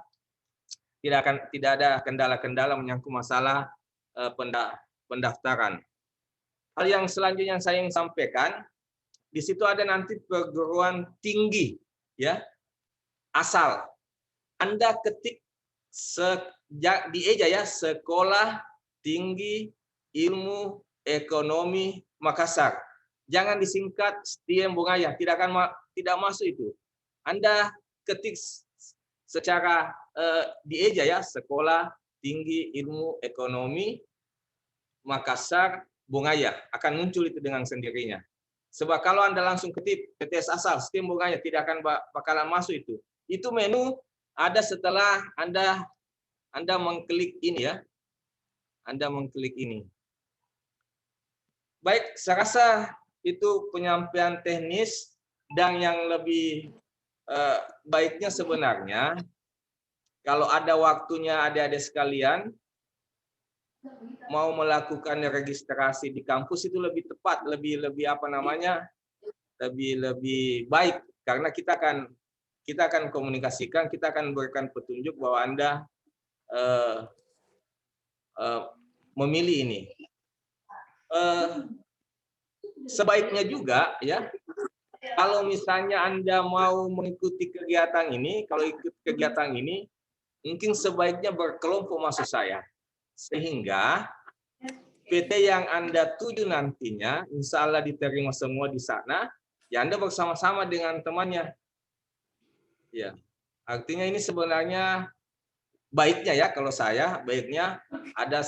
tidak ada kendala-kendala menyangkut masalah pendaftaran. Hal yang selanjutnya yang saya ingin sampaikan, di situ ada nanti perguruan tinggi ya asal. Anda ketik di eja ya, Sekolah Tinggi Ilmu Ekonomi Makassar. Jangan disingkat STM Bongaya, tidak masuk itu. Anda ketik secara di eja ya, Sekolah Tinggi Ilmu Ekonomi Makassar Bongaya, akan muncul itu dengan sendirinya. Sebab kalau Anda langsung ketik PTS asal STM Bongaya, tidak akan bakalan masuk itu. Itu menu ada setelah Anda mengklik ini ya. Anda mengklik ini. Baik, saya rasa itu penyampaian teknis, dan yang lebih baiknya sebenarnya kalau ada waktunya adik-adik sekalian mau melakukan registrasi di kampus itu lebih tepat, lebih baik, karena kita akan komunikasikan, kita akan berikan petunjuk bahwa Anda memilih ini. Sebaiknya juga ya, kalau misalnya Anda mau mengikuti kegiatan ini, mungkin sebaiknya berkelompok maksud saya, sehingga PT yang Anda tuju nantinya insya Allah diterima semua di sana, ya Anda bersama-sama dengan temannya. Ya, artinya ini sebenarnya baiknya ya, kalau saya baiknya ada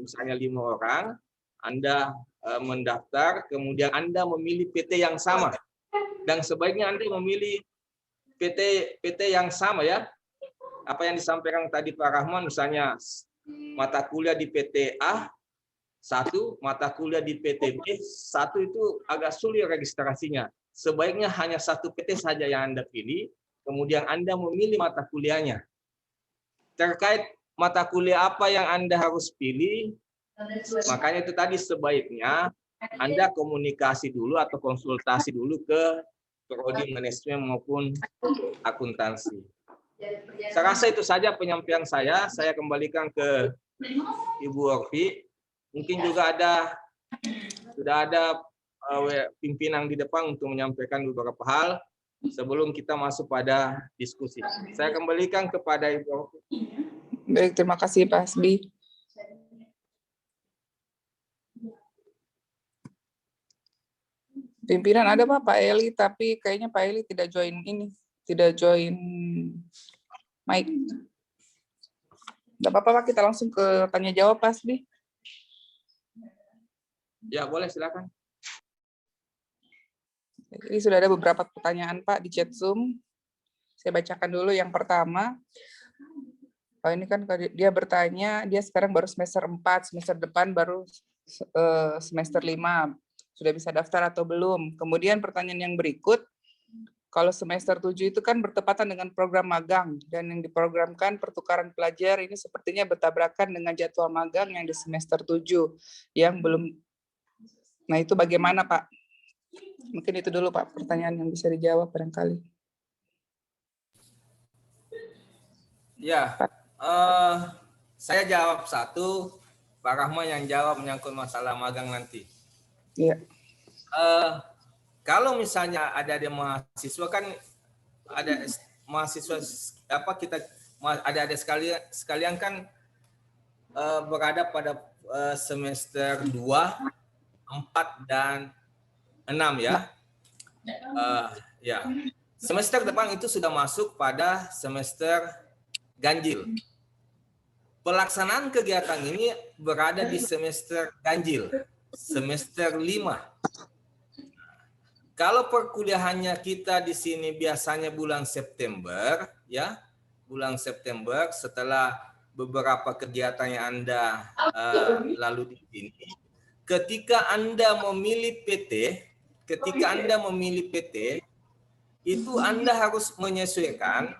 misalnya 5 orang, Anda mendaftar, kemudian Anda memilih PT yang sama, dan sebaiknya Anda memilih PT yang sama ya. Apa yang disampaikan tadi Pak Rahman, misalnya mata kuliah di PT A 1, mata kuliah di PT B 1, itu agak sulit registrasinya. Sebaiknya hanya satu PT saja yang Anda pilih, kemudian Anda memilih mata kuliahnya. Terkait mata kuliah apa yang Anda harus pilih, makanya itu tadi sebaiknya Anda komunikasi dulu atau konsultasi dulu ke prodi manajemen maupun akuntansi. Saya rasa itu saja penyampaian saya. Saya kembalikan ke Ibu Orfi. Mungkin juga sudah ada pimpinan di depan untuk menyampaikan beberapa hal. sebelum kita masuk pada diskusi. Saya kembalikan kepada Ibu. Baik, terima kasih Pak Hasbi. Pimpinan ada Pak Eli, tapi kayaknya Pak Eli tidak join ini, tidak join mic. Tidak apa-apa Pak, kita langsung ke tanya jawab Pak Hasbi. Ya, boleh silakan. Ini sudah ada beberapa pertanyaan Pak di chat Zoom. Saya bacakan dulu yang pertama. Oh, ini kan dia bertanya, dia sekarang baru semester 4, semester depan baru semester 5. Sudah bisa daftar atau belum? Kemudian pertanyaan yang berikut, kalau semester 7 itu kan bertepatan dengan program magang, dan yang diprogramkan pertukaran pelajar ini sepertinya bertabrakan dengan jadwal magang yang di semester 7, yang belum. Nah, itu bagaimana Pak? Mungkin itu dulu Pak, pertanyaan yang bisa dijawab barangkali. Ya, saya jawab satu, Pak Rahman yang jawab menyangkut masalah magang nanti. Iya. Kalau misalnya ada mahasiswa kan ada mahasiswa apa kita ada sekalian kan berada pada semester 2, 4 dan 6 ya. Ya. Semester depan itu sudah masuk pada semester ganjil. Pelaksanaan kegiatan ini berada di semester ganjil, semester 5. Kalau perkuliahannya kita di sini biasanya bulan September, ya, bulan September setelah beberapa kegiatan yang Anda lalu di sini. Ketika Anda memilih PT, itu Anda harus menyesuaikan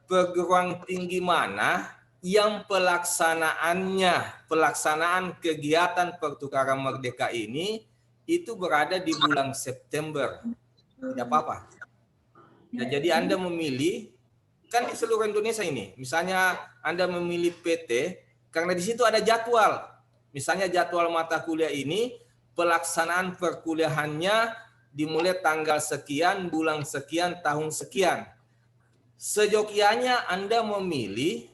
perguruan tinggi mana yang pelaksanaan kegiatan pertukaran merdeka ini itu berada di bulan September. Tidak apa-apa. Ya, jadi Anda memilih, kan di seluruh Indonesia ini, misalnya Anda memilih PT, karena di situ ada jadwal. Misalnya jadwal mata kuliah ini, pelaksanaan perkuliahannya dimulai tanggal sekian, bulan sekian, tahun sekian. Seyogyanya Anda memilih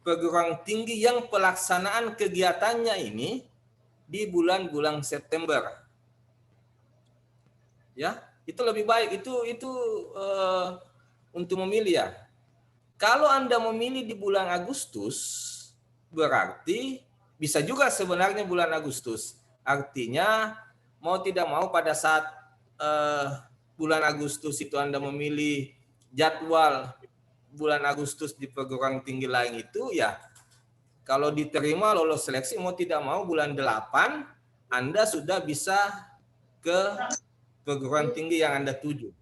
perguruan tinggi yang pelaksanaan kegiatannya ini di bulan-bulan September. Ya, itu lebih baik. Itu untuk memilih ya. Kalau Anda memilih di bulan Agustus, berarti bisa juga sebenarnya bulan Agustus. Artinya mau tidak mau pada saat bulan Agustus itu Anda memilih jadwal bulan Agustus di perguruan tinggi lain itu ya, kalau diterima lolos seleksi mau tidak mau bulan 8 Anda sudah bisa ke perguruan tinggi yang Anda tuju.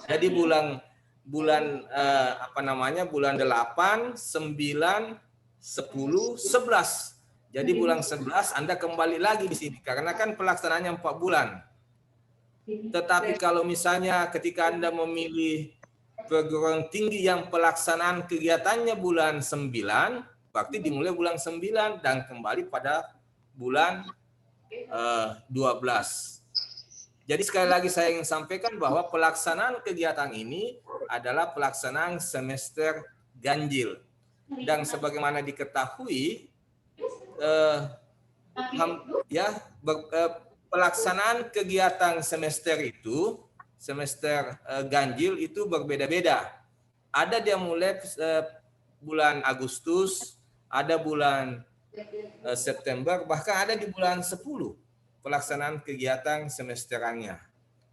Jadi bulan 8, 9, 10, 11. Jadi bulan 11 Anda kembali lagi di sini karena kan pelaksanaannya 4 bulan. Tetapi kalau misalnya ketika Anda memilih perguruan tinggi yang pelaksanaan kegiatannya bulan 9, berarti dimulai bulan 9 dan kembali pada bulan 12. Jadi sekali lagi saya ingin sampaikan bahwa pelaksanaan kegiatan ini adalah pelaksanaan semester ganjil. Dan sebagaimana diketahui, pelaksanaan kegiatan semester itu, semester ganjil itu berbeda-beda. Ada dia mulai bulan Agustus, ada bulan September, bahkan ada di bulan 10 pelaksanaan kegiatan semesterannya.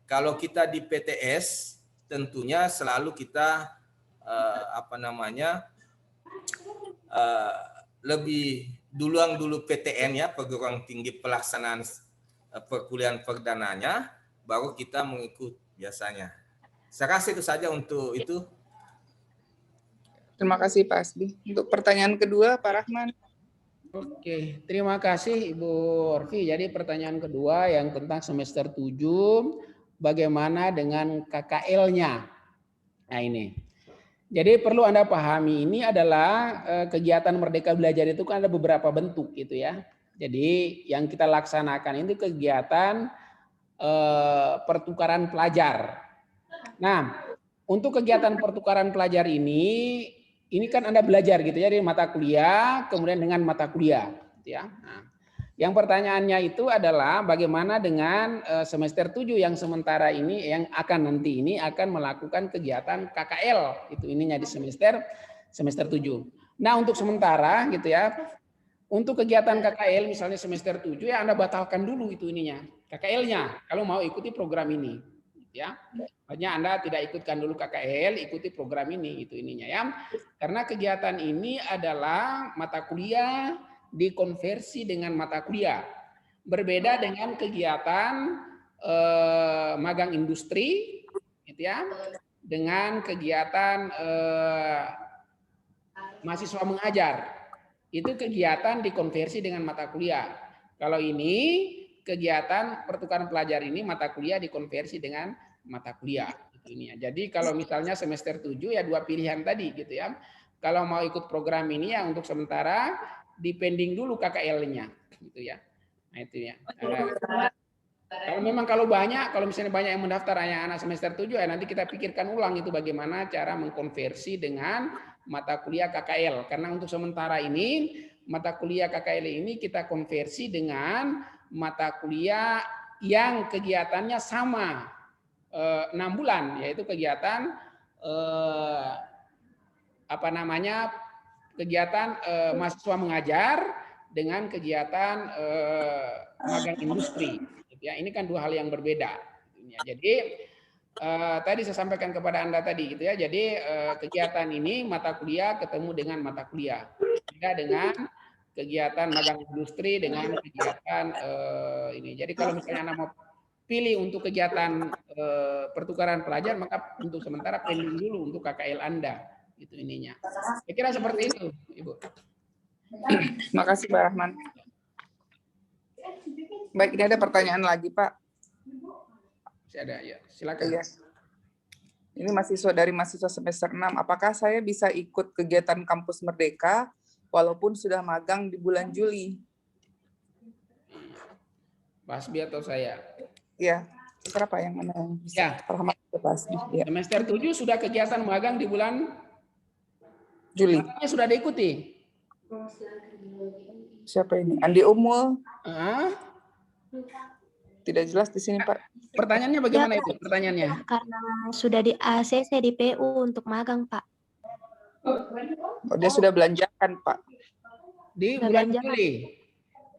Kalau kita di PTS, tentunya selalu kita lebih dulu PTN ya, perguruan tinggi pelaksanaan perkuliahan perdananya, baru kita mengikut biasanya. Saya rasa itu saja untuk itu. Terima kasih Pak Hasbi. Untuk pertanyaan kedua, Pak Rahman. Oke, terima kasih Ibu Orvi. Jadi pertanyaan kedua yang tentang semester 7, bagaimana dengan KKL-nya? Nah ini. Jadi perlu Anda pahami, ini adalah kegiatan Merdeka Belajar itu kan ada beberapa bentuk gitu ya. Jadi yang kita laksanakan itu kegiatan pertukaran pelajar. Nah, untuk kegiatan pertukaran pelajar ini kan Anda belajar gitu ya, dari mata kuliah, kemudian dengan mata kuliah. Gitu ya. Nah, yang pertanyaannya itu adalah bagaimana dengan semester 7 yang sementara ini, yang nanti ini akan melakukan kegiatan KKL. Itu ininya di semester 7. Nah, untuk sementara gitu ya, untuk kegiatan KKL misalnya semester 7 ya Anda batalkan dulu itu ininya, KKL-nya kalau mau ikuti program ini. Ya, makanya Anda tidak ikutkan dulu KKL, ikuti program ini itu ininya ya. Karena kegiatan ini adalah mata kuliah dikonversi dengan mata kuliah. Berbeda dengan kegiatan magang industri gitu ya. Dengan kegiatan mahasiswa mengajar. Itu kegiatan dikonversi dengan mata kuliah. Kalau ini kegiatan pertukaran pelajar ini mata kuliah dikonversi dengan mata kuliah. Ini ya. Jadi kalau misalnya semester 7 ya 2 pilihan tadi gitu ya. Kalau mau ikut program ini ya untuk sementara dipending dulu KKL-nya gitu ya. Nah itu ya. Kalau misalnya banyak yang mendaftar anak semester 7 ya nanti kita pikirkan ulang itu bagaimana cara mengkonversi dengan mata kuliah KKL. Karena untuk sementara ini mata kuliah KKL ini kita konversi dengan mata kuliah yang kegiatannya sama 6 bulan, yaitu kegiatan kegiatan mahasiswa mengajar dengan kegiatan magang industri. Ya, ini kan 2 hal yang berbeda. Jadi tadi saya sampaikan kepada Anda tadi gitu ya. Jadi kegiatan ini mata kuliah ketemu dengan mata kuliah. Beda dengan kegiatan magang industri dengan kegiatan ini. Jadi kalau misalnya Anda mau pilih untuk kegiatan pertukaran pelajar, maka untuk sementara pending dulu untuk KKL Anda. Itu ininya. Saya kira seperti itu, Ibu. Makasih Pak Rahman. Baik, ini ada pertanyaan lagi Pak. Masih ada ya, silakan. Iya. Ini mahasiswa semester 6. Apakah saya bisa ikut kegiatan Kampus Merdeka walaupun sudah magang di bulan Juli? Pak Hasbi atau saya? Iya. Berapa yang mana yang bisa? Ya. Pak Rahman atau Pak Hasbi? Ya. Semester 7 sudah kegiatan magang di bulan Juli. Magangnya sudah diikuti. Siapa ini? Andi Umul. Tidak jelas di sini, Pak. Pertanyaannya bagaimana Ya, itu? Pertanyaannya? Karena sudah di ACC di PU untuk magang, Pak. Oh, dia sudah belanjakan, Pak. Di Sudah bulan belanjakan. Juli.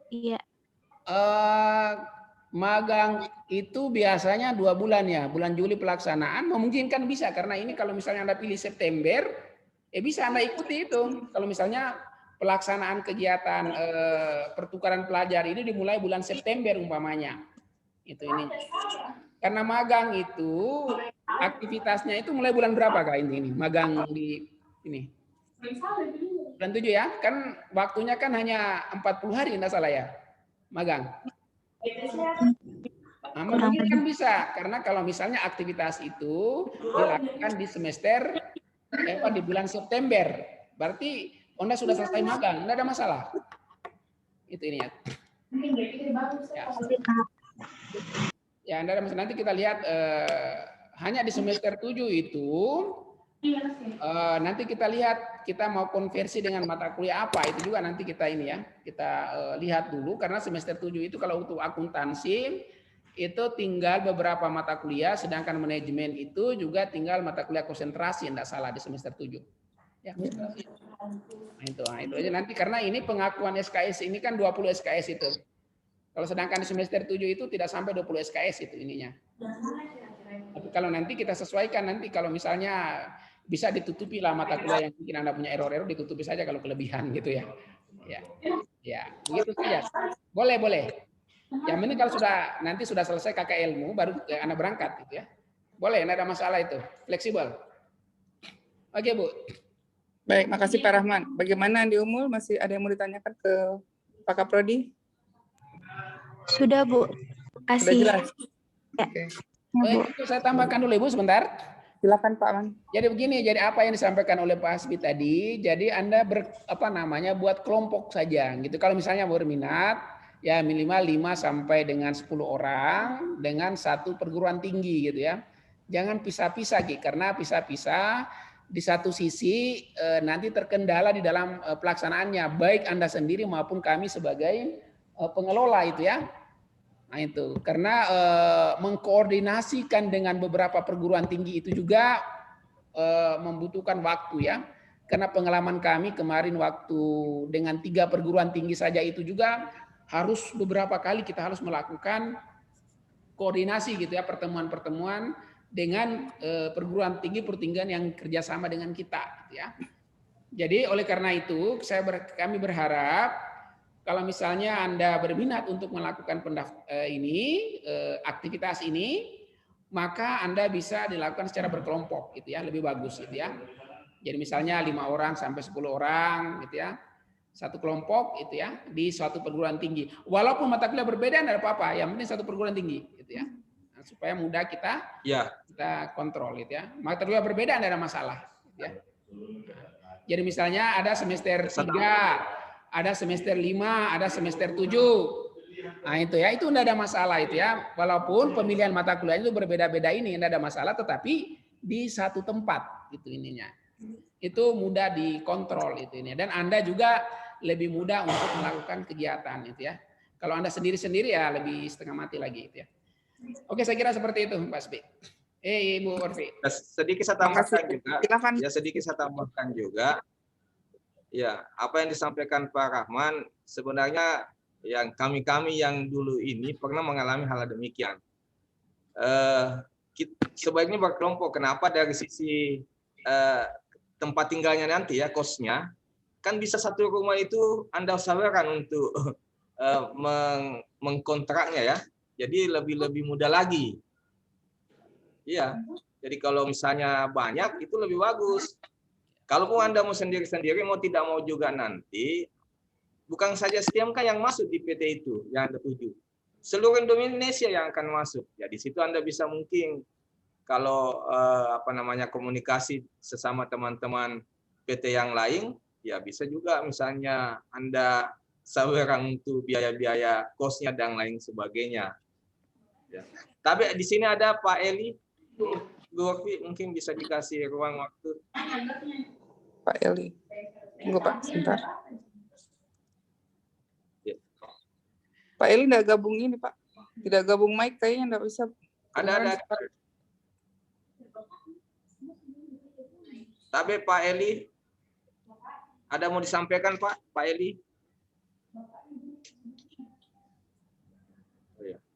Iya. Magang itu biasanya 2 bulan ya. Bulan Juli pelaksanaan memungkinkan bisa karena ini kalau misalnya Anda pilih September, bisa Anda ikuti itu. Kalau misalnya pelaksanaan kegiatan pertukaran pelajar ini dimulai bulan September umpamanya. Itu ini. Karena magang itu aktivitasnya itu mulai bulan berapa Kak ini? Magang di ini. Bulan 7 ya. Kan waktunya kan hanya 40 hari enggak salah ya. Magang. Nah, mungkin kan bisa karena kalau misalnya aktivitas itu dilakukan di semester di bulan September, berarti Anda sudah selesai magang, enggak ada masalah. Itu ini ya. Ya, Anda nanti kita lihat hanya di semester 7 itu nanti kita lihat kita mau konversi dengan mata kuliah apa itu juga nanti kita ini ya kita lihat dulu karena semester 7 itu kalau untuk akuntansi itu tinggal beberapa mata kuliah sedangkan manajemen itu juga tinggal mata kuliah konsentrasi enggak salah di semester 7 ya. Nah, itu aja nanti karena ini pengakuan SKS ini kan 20 SKS itu. Kalau sedangkan di semester 7 itu tidak sampai 20 SKS itu ininya. Tapi kalau nanti kita sesuaikan nanti kalau misalnya bisa ditutupi lah mata kuliah yang mungkin Anda punya error-error ditutupi saja kalau kelebihan gitu ya. Ya, begitu saja. Boleh. Yang penting kalau nanti sudah selesai KKL-mu baru Anda berangkat gitu ya. Boleh, enggak ada masalah itu. Fleksibel. Oke, Bu. Baik, makasih Pak Rahman. Bagaimana Andi Umul? Masih ada yang mau ditanyakan ke Pak Kaprodi? Sudah, Bu. Sudah Kasih. jelas. Ya. Oke. Baik, saya tambahkan dulu Ibu sebentar. Silakan Pak Man. Jadi begini, jadi apa yang disampaikan oleh Pak Hasbi tadi, jadi Anda buat kelompok saja gitu. Kalau misalnya berminat, ya minimal 5 sampai dengan 10 orang dengan 1 perguruan tinggi gitu ya. Jangan pisah-pisah, Ki, karena pisah-pisah di satu sisi nanti terkendala di dalam pelaksanaannya, baik Anda sendiri maupun kami sebagai pengelola itu ya. Nah itu, karena mengkoordinasikan dengan beberapa perguruan tinggi itu juga membutuhkan waktu ya. Karena pengalaman kami kemarin waktu dengan 3 perguruan tinggi saja itu juga harus beberapa kali kita harus melakukan koordinasi gitu ya, pertemuan-pertemuan dengan perguruan tinggi pertinggian yang kerjasama dengan kita gitu ya. Jadi oleh karena itu kami berharap kalau misalnya Anda berminat untuk melakukan aktivitas ini, maka Anda bisa dilakukan secara berkelompok gitu ya, lebih bagus gitu ya. Jadi misalnya 5 orang sampai 10 orang gitu ya. Satu kelompok itu ya di suatu perguruan tinggi. Walaupun mata kuliah berbeda tidak apa-apa, yang penting satu perguruan tinggi gitu ya. Nah, supaya mudah kita kontrol gitu ya. Mata kuliah berbeda tidak ada masalah gitu ya. Jadi misalnya ada semester 3, ada semester 5, ada semester 7. Nah itu ya, itu tidak ada masalah itu ya. Walaupun pemilihan mata kuliah itu berbeda-beda ini tidak ada masalah, tetapi di satu tempat gitu ininya. Itu mudah dikontrol itu ini, dan Anda juga lebih mudah untuk melakukan kegiatan itu ya. Kalau Anda sendiri-sendiri ya lebih setengah mati lagi itu ya. Oke, saya kira seperti itu Pak Sbi. Ibu Orfi. Sedikit saya tambahkan juga. Ya, sedikit saya tambahkan juga. Ya, apa yang disampaikan Pak Rahman sebenarnya yang kami yang dulu ini pernah mengalami hal demikian. Sebaiknya berkelompok. Kenapa? Dari sisi tempat tinggalnya nanti ya, kosnya, kan bisa satu rumah itu Anda usahakan untuk mengkontraknya ya. Jadi lebih mudah lagi. Iya. Jadi kalau misalnya banyak itu lebih bagus. Kalaupun Anda mau sendiri-sendiri, mau tidak mau juga nanti, bukan saja STMK yang masuk di PT itu, yang Anda tuju. Seluruh Indonesia yang akan masuk. Ya di situ Anda bisa mungkin kalau komunikasi sesama teman-teman PT yang lain, ya bisa juga misalnya Anda saweran untuk biaya-biaya kosnya dan lain sebagainya. Ya. Tapi di sini ada Pak Eli, Bu Orfi, mungkin bisa dikasih ruang waktu. Pak Eli, tunggu Pak, sebentar. Ya. Pak Eli tidak gabung ini Pak, tidak gabung mic kayaknya tidak bisa. Ada. Tapi Pak Eli, ada mau disampaikan Pak Eli?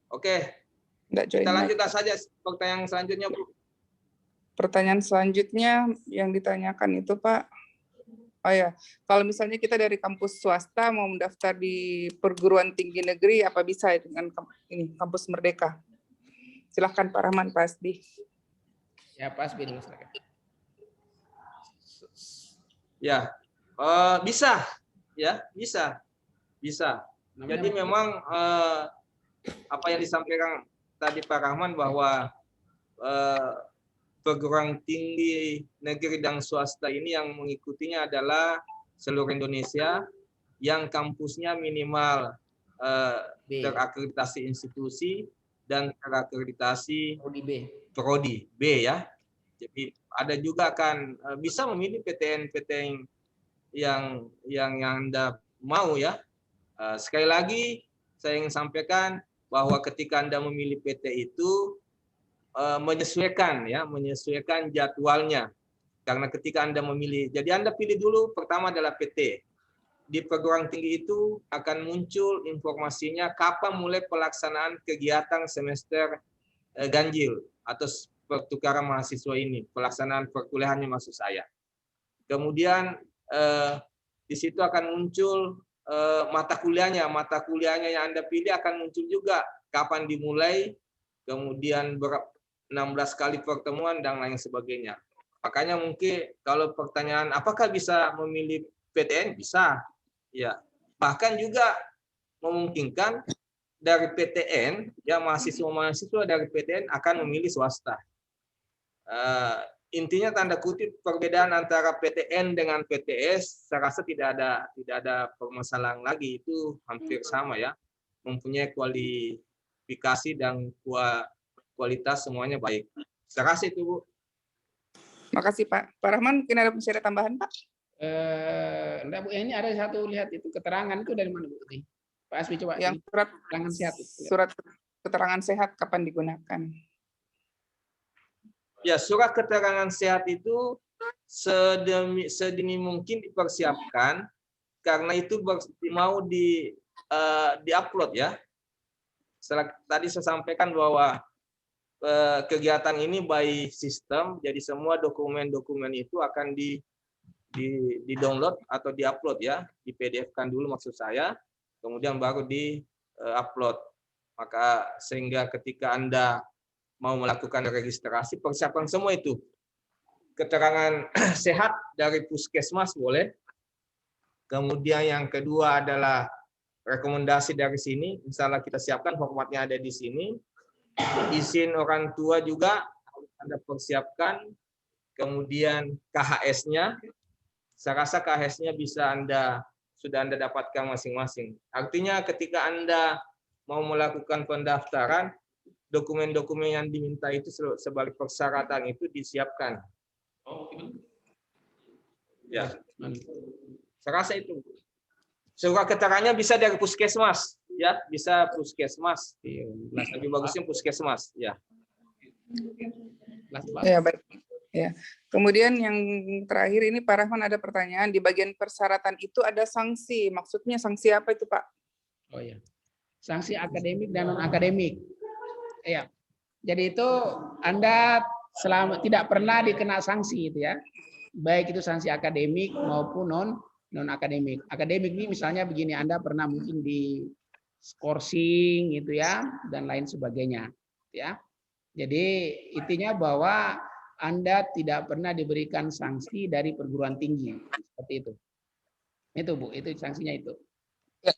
Oke, kita lanjutkan saja pertanyaan selanjutnya, Bu. Pertanyaan selanjutnya yang ditanyakan itu Pak, oh ya, kalau misalnya kita dari kampus swasta mau mendaftar di perguruan tinggi negeri, apa bisa dengan ini kampus Merdeka? Silahkan Pak Rahman, Pak Asdi. Ya, Pak Asdi dulu silakan. Ya, bisa, ya bisa. Jadi memang apa yang disampaikan tadi Pak Rahman bahwa perguruan tinggi negeri dan swasta ini yang mengikutinya adalah seluruh Indonesia yang kampusnya minimal terakreditasi institusi dan terakreditasi prodi B ya. Jadi ada juga kan bisa memilih PTN yang Anda mau ya. Sekali lagi saya ingin sampaikan bahwa ketika Anda memilih PT itu menyesuaikan jadwalnya. Karena ketika Anda memilih, jadi Anda pilih dulu pertama adalah PT. Di perguruan tinggi itu akan muncul informasinya kapan mulai pelaksanaan kegiatan semester ganjil atau pertukaran mahasiswa ini, pelaksanaan perkuliahannya maksud saya. Kemudian di situ akan muncul mata kuliahnya yang Anda pilih akan muncul juga kapan dimulai, kemudian 16 kali pertemuan dan lain sebagainya. Makanya mungkin kalau pertanyaan apakah bisa memilih PTN, bisa. Ya. Bahkan juga memungkinkan dari PTN, ya mahasiswa dari PTN akan memilih swasta. Intinya tanda kutip perbedaan antara PTN dengan PTS saya rasa tidak ada permasalahan lagi, itu hampir sama ya, mempunyai kualifikasi dan kualitas semuanya baik. Saya kasih itu, Bu. Makasih Pak. Pak Rahman, mungkin masih ada tambahan Pak? Enggak, Bu, ini ada satu, lihat itu keterangan itu dari mana, Bu? Nih, Pak Asmi coba. Yang ini, keterangan sehat. surat keterangan sehat kapan digunakan? Ya, surat keterangan sehat itu sedini mungkin dipersiapkan karena itu mau di-upload ya. Tadi saya sampaikan bahwa kegiatan ini by sistem, jadi semua dokumen-dokumen itu akan di-download atau di-upload ya, di PDF-kan dulu maksud saya, kemudian baru di-upload. Maka sehingga ketika Anda mau melakukan registrasi, persiapan semua itu. Keterangan sehat dari puskesmas boleh. Kemudian yang kedua adalah rekomendasi dari sini, misalnya kita siapkan formatnya ada di sini. Izin orang tua juga Anda persiapkan. Kemudian KHS-nya, saya rasa KHS-nya sudah Anda dapatkan masing-masing. Artinya ketika Anda mau melakukan pendaftaran, dokumen-dokumen yang diminta itu sebagai persyaratan itu disiapkan. Ya, saya rasa itu. Surat keterangannya bisa dari puskesmas, ya, bisa puskesmas. Lebih bagusnya puskesmas, ya. Ya baik. Ya. Kemudian yang terakhir ini Pak Rahman ada pertanyaan, di bagian persyaratan itu ada sanksi. Maksudnya sanksi apa itu Pak? Oh ya, sanksi akademik dan non akademik. Iya. Jadi itu Anda tidak pernah dikena sanksi itu ya. Baik itu sanksi akademik maupun non akademik. Akademik ini misalnya begini, Anda pernah mungkin di skorsing gitu ya dan lain sebagainya ya. Jadi intinya bahwa Anda tidak pernah diberikan sanksi dari perguruan tinggi seperti itu. Itu Bu, itu sanksinya itu. Ya.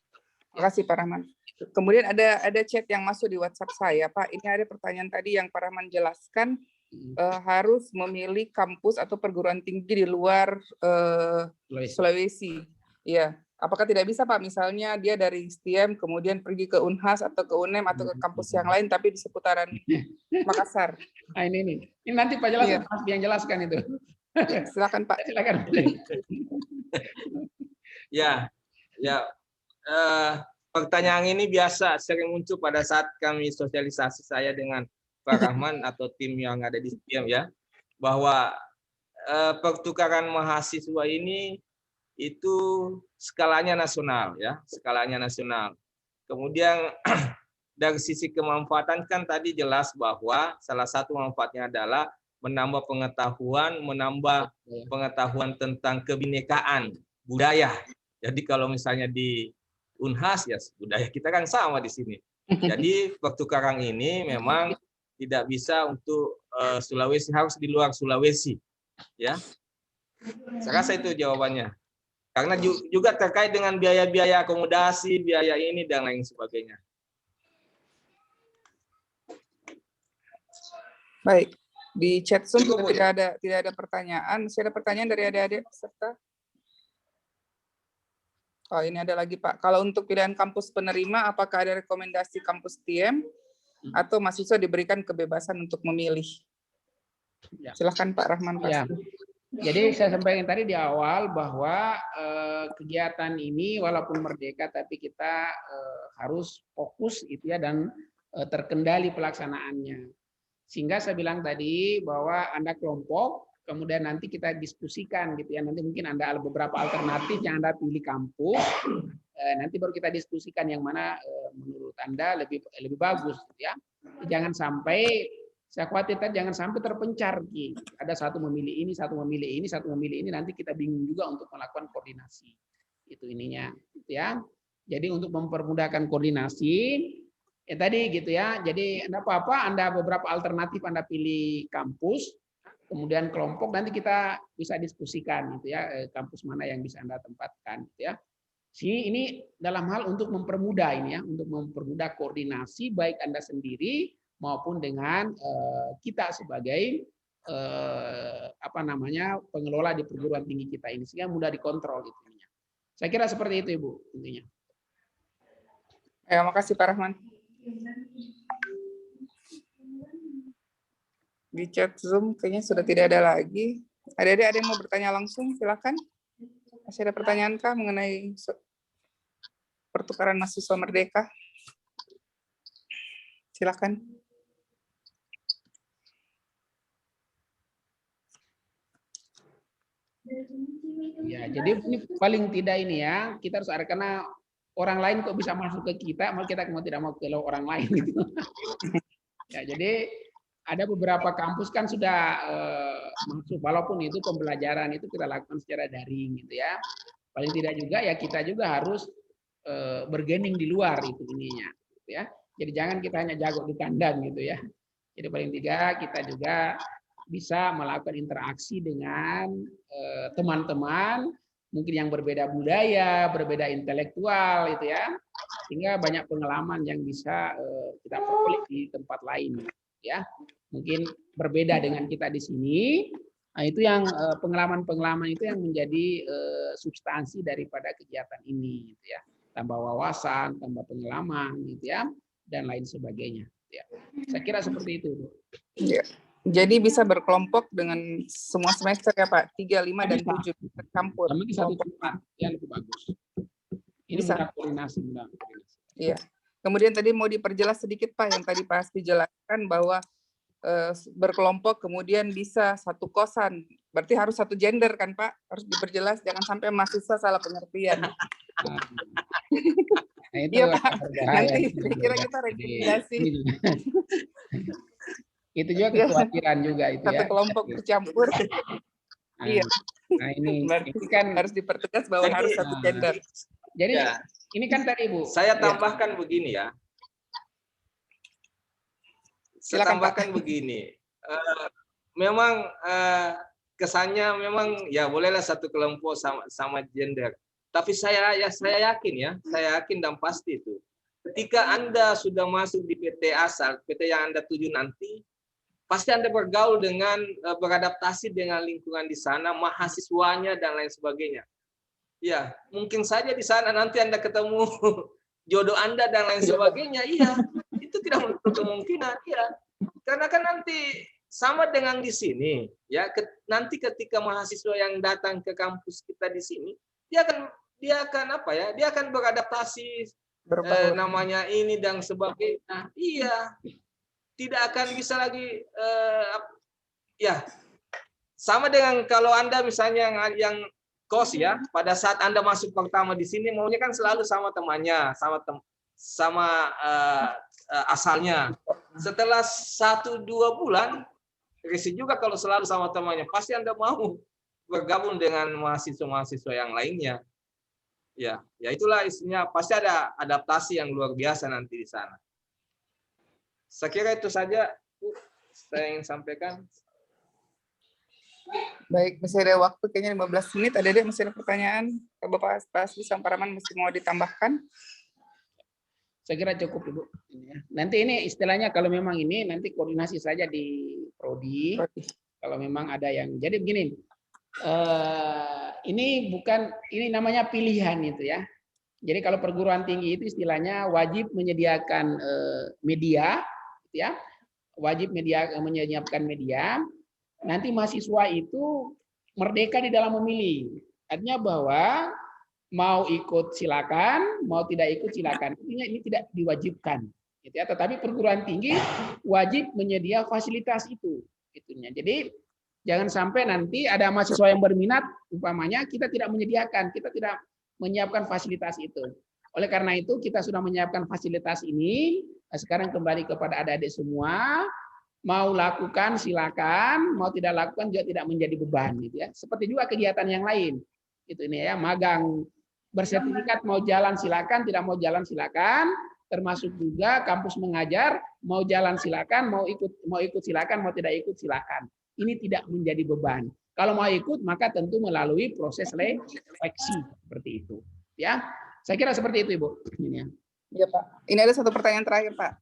Terima kasih Pak Rahman. Kemudian ada chat yang masuk di WhatsApp saya, Pak. Ini ada pertanyaan tadi yang Pak Rahman jelaskan harus memilih kampus atau perguruan tinggi di luar Sulawesi. Iya. Apakah tidak bisa Pak, misalnya dia dari STM kemudian pergi ke Unhas atau ke UNEM atau ke kampus yang lain tapi di seputaran Makassar? Nah, ini nanti Pak jelaskan, Mas yang jelaskan itu. Silakan Pak. Silakan. Ya. Pertanyaan ini biasa sering muncul pada saat kami sosialisasi saya dengan Pak Rahman atau tim yang ada di STM ya, bahwa pertukaran mahasiswa ini itu skalanya nasional ya, skalanya nasional. Kemudian dari sisi kemanfaatan kan tadi jelas bahwa salah satu manfaatnya adalah menambah pengetahuan tentang kebinekaan budaya. Jadi kalau misalnya di Unhas ya budaya kita kan sama di sini. Jadi pertukaran ini memang tidak bisa untuk Sulawesi, harus di luar Sulawesi ya. Saya rasa itu jawabannya. Karena juga terkait dengan biaya-biaya akomodasi, biaya ini dan lain sebagainya. Baik, di chat Zoom juga tidak ada pertanyaan. Masih ada pertanyaan dari adik-adik peserta? Oh, ini ada lagi Pak. Kalau untuk pilihan kampus penerima, apakah ada rekomendasi kampus TM atau mahasiswa diberikan kebebasan untuk memilih? Ya. Silakan Pak Rahman. Ya. Jadi saya sampaikan tadi di awal bahwa kegiatan ini walaupun merdeka, tapi kita harus fokus itu ya dan terkendali pelaksanaannya. Sehingga saya bilang tadi bahwa Anda kelompok, kemudian nanti kita diskusikan gitu ya. Nanti mungkin ada beberapa alternatif yang Anda pilih kampus. Nanti baru kita diskusikan yang mana menurut Anda lebih bagus gitu ya. Jangan sampai saya khawatir jangan sampai terpencar gitu. Ada satu memilih ini, satu memilih ini, satu memilih ini, nanti kita bingung juga untuk melakukan koordinasi. Itu ininya gitu ya. Jadi untuk mempermudahkan koordinasi tadi gitu ya. Jadi enggak apa-apa Anda beberapa alternatif Anda pilih kampus, kemudian kelompok nanti kita bisa diskusikan gitu ya, kampus mana yang bisa Anda tempatkan gitu ya. Ini dalam hal untuk mempermudah ini ya, untuk mempermudah koordinasi baik Anda sendiri maupun dengan kita sebagai pengelola di perguruan tinggi kita ini sehingga mudah dikontrol intinya. Saya kira seperti itu Ibu intinya. Ya, makasih Pak Rahman. Di chat Zoom kayaknya sudah tidak ada lagi. Adik-adik ada yang mau bertanya langsung? Silakan. Masih ada pertanyaan kah mengenai pertukaran mahasiswa merdeka? Silakan. Ya, jadi ini paling tidak ini ya, kita harus ada, karena orang lain kok bisa masuk ke kita, malah kita mau tidak mau ke orang lain gitu. Ya, jadi ada beberapa kampus kan sudah masuk, walaupun itu pembelajaran itu kita lakukan secara daring gitu ya. Paling tidak juga ya kita juga harus bergening di luar itu ininya, gitu ya. Jadi jangan kita hanya jago di kandang gitu ya. Jadi paling tidak kita juga bisa melakukan interaksi dengan teman-teman mungkin yang berbeda budaya, berbeda intelektual itu ya, sehingga banyak pengalaman yang bisa kita peroleh di tempat lain ya. Mungkin berbeda dengan kita di sini. Nah, itu yang pengalaman-pengalaman itu yang menjadi substansi daripada kegiatan ini gitu ya. Tambah wawasan, tambah pengalaman gitu ya, dan lain sebagainya ya. Saya kira seperti itu, Bu. Ya. Jadi bisa berkelompok dengan semua semester ya Pak, 3, 5, dan 7 campur. Kami satu tempat yang lebih bagus. Ini Bisa. mudah koordinasi, mudah koordinasi. Iya. Kemudian tadi mau diperjelas sedikit Pak, yang tadi Pak Hasbi jelaskan bahwa berkelompok kemudian bisa satu kosan. Berarti harus satu gender kan Pak? Harus diperjelas, jangan sampai mahasiswa salah pengertian. Nah, itu Iya Pak, berbahaya. nanti kira kita rekomendasi. Itu juga kekhawatiran juga itu Satu ya. kelompok bercampur. Iya. Nah ini Berarti kan harus dipertegas bahwa Jadi, harus satu gender. jadi Ya. ini kan tadi Bu. Saya tambahkan begini ya. Saya Silakan, tambahkan begini. Memang kesannya memang ya bolehlah satu kelompok sama gender. Tapi saya yakin dan pasti itu. Ketika Anda sudah masuk di PT asal, PT yang Anda tuju nanti, pasti Anda bergaul dengan beradaptasi dengan lingkungan di sana, mahasiswanya dan lain sebagainya. Ya, mungkin saja di sana nanti Anda ketemu jodoh Anda dan lain sebagainya. Iya, itu tidak menutup kemungkinan. Iya, karena kan nanti sama dengan di sini. Ya, nanti ketika mahasiswa yang datang ke kampus kita di sini, dia akan apa ya? Dia akan beradaptasi namanya ini dan sebagainya. Iya, tidak akan bisa lagi ya sama dengan kalau Anda misalnya yang kos ya, pada saat Anda masuk pertama di sini maunya kan selalu sama temannya, sama asalnya. Setelah 1-2 bulan risih juga kalau selalu sama temannya, pasti Anda mau bergabung dengan mahasiswa-mahasiswa yang lainnya. Ya itulah isinya, pasti ada adaptasi yang luar biasa nanti di sana. Saya kira itu saja saya ingin sampaikan. Baik, masih ada waktu kayaknya 15 menit. Ada masih ada pertanyaan? Bapak Hasbi sama Pak Rahman masih mau ditambahkan? Saya kira cukup Ibu. Nanti ini istilahnya kalau memang ini nanti koordinasi saja di prodi. Kalau memang ada yang jadi begini. Ini namanya pilihan itu ya. Jadi kalau perguruan tinggi itu istilahnya wajib menyediakan media, gitu ya. Wajib menyiapkan media. Nanti mahasiswa itu merdeka di dalam memilih. Artinya bahwa mau ikut silakan, mau tidak ikut silakan. Intinya ini tidak diwajibkan, gitu ya. Tetapi perguruan tinggi wajib menyedia fasilitas itu, itunya. Jadi jangan sampai nanti ada mahasiswa yang berminat, umpamanya kita tidak menyediakan, kita tidak menyiapkan fasilitas itu. Oleh karena itu kita sudah menyiapkan fasilitas ini. Sekarang kembali kepada adik-adik semua. Mau lakukan silakan, mau tidak lakukan juga tidak menjadi beban gitu ya. Seperti juga kegiatan yang lain. Itu ini ya, magang bersertifikat mau jalan silakan, tidak mau jalan silakan, termasuk juga kampus mengajar mau jalan silakan, mau ikut silakan, mau tidak ikut silakan. Ini tidak menjadi beban. Kalau mau ikut maka tentu melalui proses seleksi seperti itu. Ya. Saya kira seperti itu Ibu. Ini ya. Iya Pak. Ini ada satu pertanyaan terakhir Pak.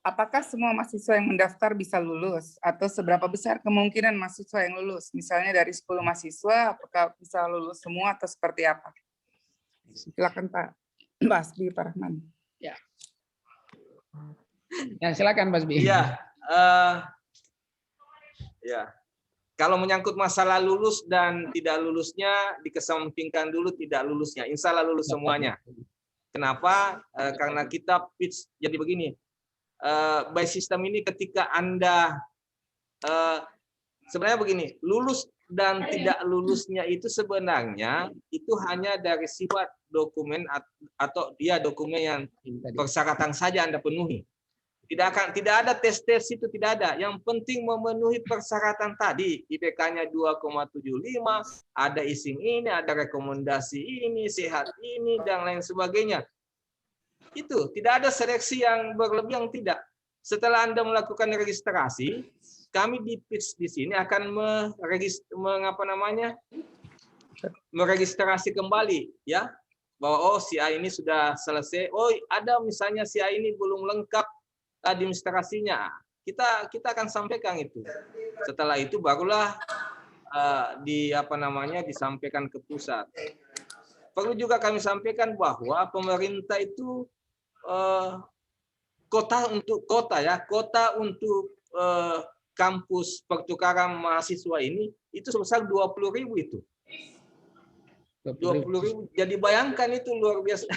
Apakah semua mahasiswa yang mendaftar bisa lulus? Atau seberapa besar kemungkinan mahasiswa yang lulus? Misalnya dari 10 mahasiswa, apakah bisa lulus semua atau seperti apa? Silakan Pak Hasbi, Pak Rahman. Ya. Ya, silakan Mas Bi. Iya. Ya. Kalau menyangkut masalah lulus dan tidak lulusnya, dikesampingkan dulu tidak lulusnya. Insya Allah lulus semuanya. Kenapa? Karena kita pitch jadi begini. By system ini ketika Anda sebenarnya begini, lulus dan tidak lulusnya itu sebenarnya itu hanya dari sifat dokumen atau dia dokumen yang persyaratan saja Anda penuhi. Tidak ada tes itu, tidak ada. Yang penting memenuhi persyaratan tadi. IPK-nya 2,75, ada ising ini, ada rekomendasi ini, sehat ini, dan lain sebagainya. Itu tidak ada seleksi yang berlebihan, tidak. Setelah Anda melakukan registrasi, kami di pitch di sini akan meregistrasi kembali, ya, bahwa oh si A ini sudah selesai. Oh ada misalnya si A ini belum lengkap administrasinya, kita akan sampaikan itu. Setelah itu barulah disampaikan ke pusat. Perlu juga kami sampaikan bahwa pemerintah itu kota untuk kampus pertukaran mahasiswa ini itu sebesar 20.000 itu. 20.000. Jadi bayangkan itu luar biasa.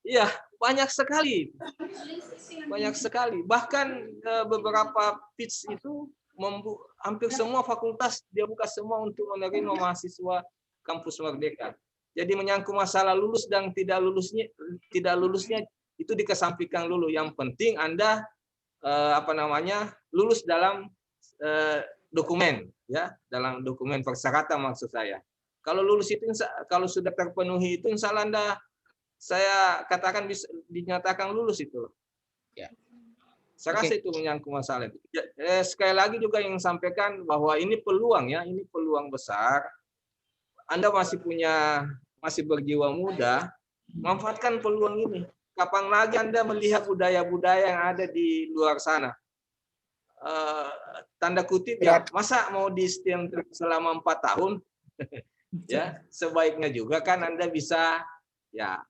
Iya, banyak sekali. Banyak sekali. Bahkan beberapa pitch itu hampir semua fakultas dia buka semua untuk menerima mahasiswa kampus Merdeka. Jadi menyangkut masalah lulus dan tidak lulusnya itu dikesampingkan dulu. Yang penting Anda lulus dalam dokumen, ya, dalam dokumen persyaratan maksud saya. Kalau lulus itu kalau sudah terpenuhi itu insya Allah Anda saya katakan bisa dinyatakan lulus itu. Ya. Saya rasa itu menyangkut masalah itu. Sekali lagi juga yang sampaikan bahwa ini peluang, ya, ini peluang besar. Anda masih berjiwa muda, manfaatkan peluang ini. Kapan lagi Anda melihat budaya-budaya yang ada di luar sana? Tanda kutip ya, masa mau di STEM selama 4 tahun? Ya, sebaiknya juga kan Anda bisa, ya,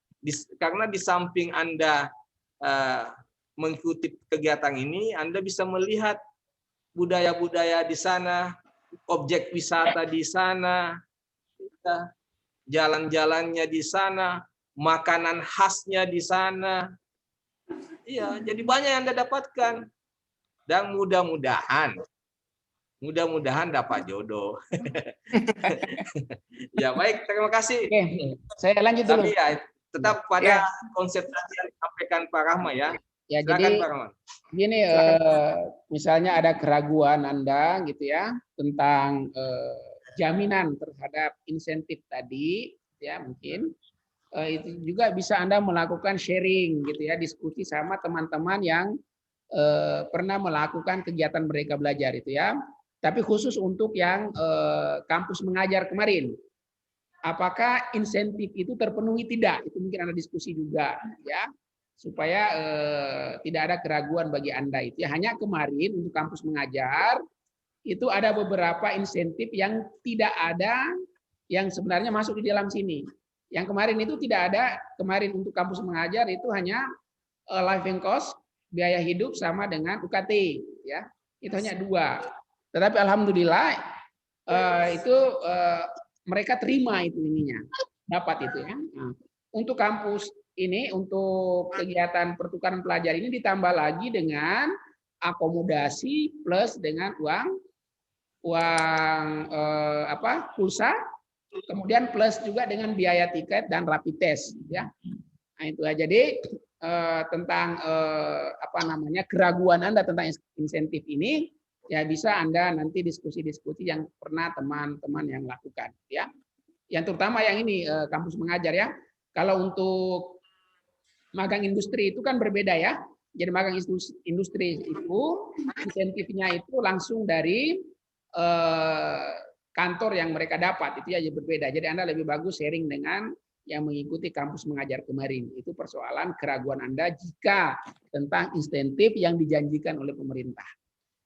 karena di samping Anda mengikuti kegiatan ini, Anda bisa melihat budaya-budaya di sana, objek wisata di sana, jalan-jalannya di sana, makanan khasnya di sana. Iya, jadi banyak yang Anda dapatkan. Dan mudah-mudahan dapat jodoh. Ya, baik, terima kasih. Oke, saya lanjut dulu. Tapi ya, tetap pada konsep tadi yang disampaikan Pak Rahma, ya. Ya, silakan, jadi Pak Rahma. gini, misalnya ada keraguan Anda gitu ya tentang jaminan terhadap insentif tadi, ya mungkin itu juga bisa Anda melakukan sharing gitu ya, diskusi sama teman-teman yang pernah melakukan kegiatan Merdeka Belajar itu ya. Tapi khusus untuk yang kampus mengajar kemarin, apakah insentif itu terpenuhi tidak? Itu mungkin Anda diskusi juga ya, supaya tidak ada keraguan bagi Anda itu ya. Hanya kemarin untuk kampus mengajar itu ada beberapa insentif yang tidak ada yang sebenarnya masuk di dalam sini. Yang kemarin itu tidak ada, kemarin untuk kampus mengajar itu hanya living cost, biaya hidup sama dengan UKT ya. Itu hanya 2. Tetapi alhamdulillah itu mereka terima itu ininya. Dapat itu ya. Nah, untuk kampus ini, untuk kegiatan pertukaran pelajar ini ditambah lagi dengan akomodasi plus dengan uang pulsa, kemudian plus juga dengan biaya tiket dan rapid test ya. Nah, itu aja. Jadi tentang keraguan Anda tentang insentif ini ya bisa Anda nanti diskusi-diskusi yang pernah teman-teman yang lakukan ya. Yang terutama yang ini kampus mengajar ya. Kalau untuk magang industri itu kan berbeda ya. Jadi magang industri itu insentifnya itu langsung dari kantor yang mereka dapat, itu aja berbeda. Jadi Anda lebih bagus sharing dengan yang mengikuti kampus mengajar kemarin. Itu persoalan keraguan Anda jika tentang insentif yang dijanjikan oleh pemerintah.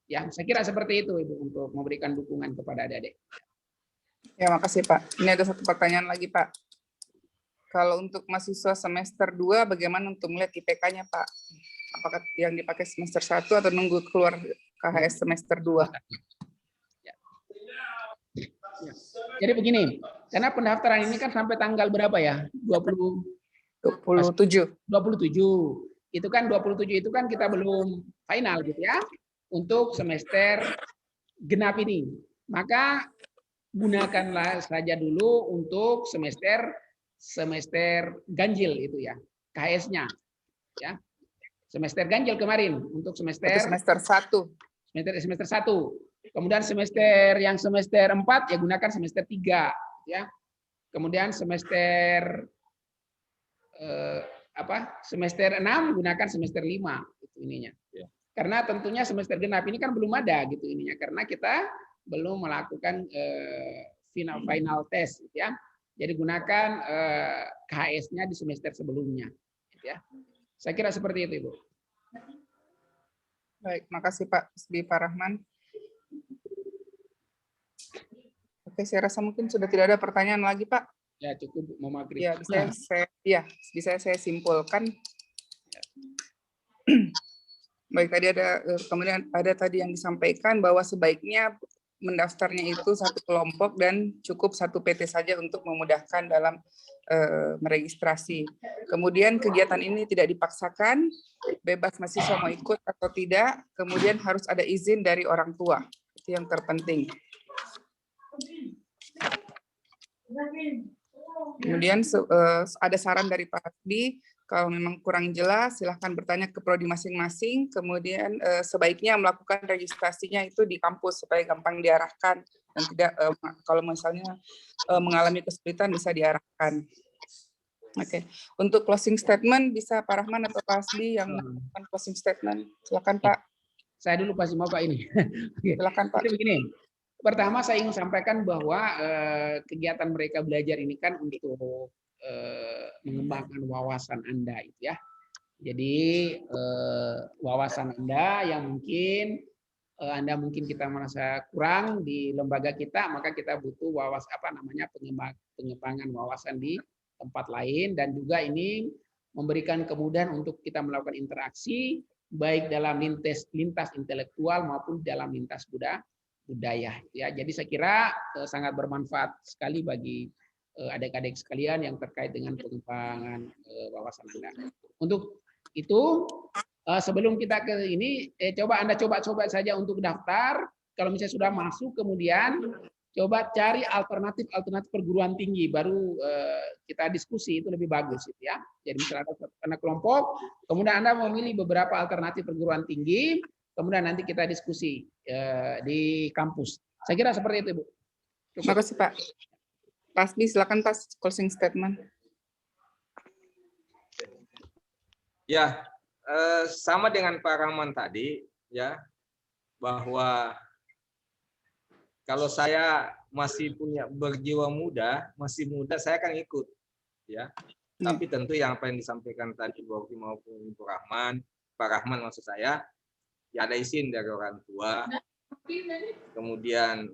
Ya, saya kira seperti itu Ibu untuk memberikan dukungan kepada adik-adik. Ya, makasih Pak. Ini ada satu pertanyaan lagi Pak. Kalau untuk mahasiswa semester 2, bagaimana untuk melihat IPK-nya Pak? Apakah yang dipakai semester 1 atau nunggu keluar KHS semester 2? Ya. Ya. Jadi begini, karena pendaftaran ini kan sampai tanggal berapa ya? 27. 27. Itu kan 27 itu kan kita belum final gitu ya. Untuk semester genap ini. Maka gunakanlah saja dulu untuk semester ganjil itu ya. KS-nya ya. Semester ganjil kemarin untuk Itu semester 1. semester 1. Kemudian semester 4 ya gunakan semester 3 ya. Kemudian semester semester 6 gunakan semester 5 itu ininya. Ya. Karena tentunya semester genap ini kan belum ada gitu ininya karena kita belum melakukan final test gitu ya. Jadi gunakan KS-nya di semester sebelumnya gitu ya. Saya kira seperti itu, Ibu. Baik, makasih Pak Hasbi, Pak Rahman. Oke, saya rasa mungkin sudah tidak ada pertanyaan lagi, Pak. Ya, cukup mau maghrib. Ya, bisa saya simpulkan. Baik, tadi ada kemudian ada tadi yang disampaikan bahwa sebaiknya mendaftarnya itu satu kelompok dan cukup satu PT saja untuk memudahkan dalam meregistrasi. Kemudian kegiatan ini tidak dipaksakan, bebas mahasiswa mau ikut atau tidak, kemudian harus ada izin dari orang tua. Itu yang terpenting. Kemudian ada saran dari Pak Hasbi, kalau memang kurang jelas silahkan bertanya ke prodi masing-masing, kemudian sebaiknya melakukan registrasinya itu di kampus supaya gampang diarahkan dan tidak kalau misalnya mengalami kesulitan bisa diarahkan. Oke, untuk closing statement bisa Pak Rahman atau Pak Hasbi yang melakukan closing statement. Silakan Pak. Saya dulu pasti mau Pak ini. Silakan Pak. Jadi begini. Pertama saya ingin sampaikan bahwa kegiatan mereka belajar ini kan untuk mengembangkan wawasan Anda itu ya. Jadi wawasan Anda yang mungkin Anda mungkin kita merasa kurang di lembaga kita, maka kita butuh pengembangan wawasan di tempat lain dan juga ini memberikan kemudahan untuk kita melakukan interaksi baik dalam lintas intelektual maupun dalam lintas budaya ya. Jadi saya kira sangat bermanfaat sekali bagi adik-adik sekalian yang terkait dengan pengembangan wawasan Anda. Untuk itu sebelum kita ke ini Anda coba saja untuk daftar. Kalau misalnya sudah masuk kemudian coba cari alternatif perguruan tinggi baru kita diskusi itu lebih bagus gitu ya. Jadi misalnya ada kelompok, kemudian Anda memilih beberapa alternatif perguruan tinggi, kemudian nanti kita diskusi di kampus. Saya kira seperti itu, Bu. Terima kasih, Pak. Pak Hasbi, silakan Pak closing statement. Ya, sama dengan Pak Rahman tadi, ya, bahwa kalau saya masih berjiwa muda, masih muda, saya akan ikut, ya. Tapi tentu yang apa yang disampaikan tadi Boki maupun Pak Rahman maksud saya, ya ada izin dari orang tua, kemudian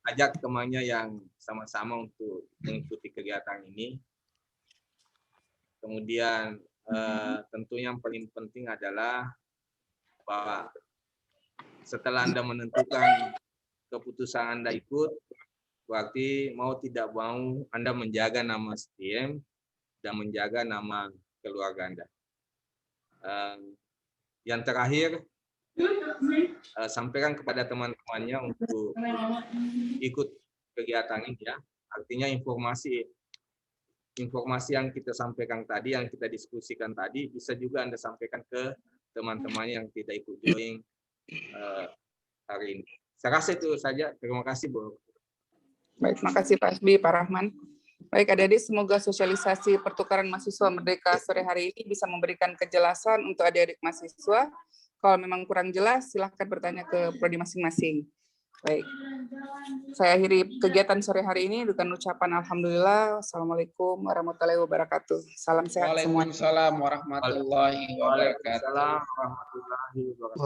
ajak temannya yang sama-sama untuk mengikuti kegiatan ini. Kemudian tentu yang paling penting adalah bahwa setelah Anda menentukan keputusan Anda ikut, berarti mau tidak mau Anda menjaga nama STM dan menjaga nama keluarga Anda. Yang terakhir, sampaikan kepada teman-temannya untuk ikut kegiatan ini ya. Artinya informasi yang kita sampaikan tadi, yang kita diskusikan tadi, bisa juga Anda sampaikan ke teman-teman yang tidak ikut join hari ini. Saya rasa itu saja. Terima kasih, Bu. Baik, terima kasih Pak Hasbi, Pak Rahman. Baik, adik-adik, semoga sosialisasi pertukaran mahasiswa Merdeka sore hari ini bisa memberikan kejelasan untuk adik-adik mahasiswa. Kalau memang kurang jelas, silahkan bertanya ke prodi masing-masing. Baik, saya akhiri kegiatan sore hari ini dengan ucapan Alhamdulillah. Assalamualaikum warahmatullahi wabarakatuh. Salam sehat semua. Waalaikumsalam warahmatullahi wabarakatuh. Waalaikumsalam warahmatullahi wabarakatuh.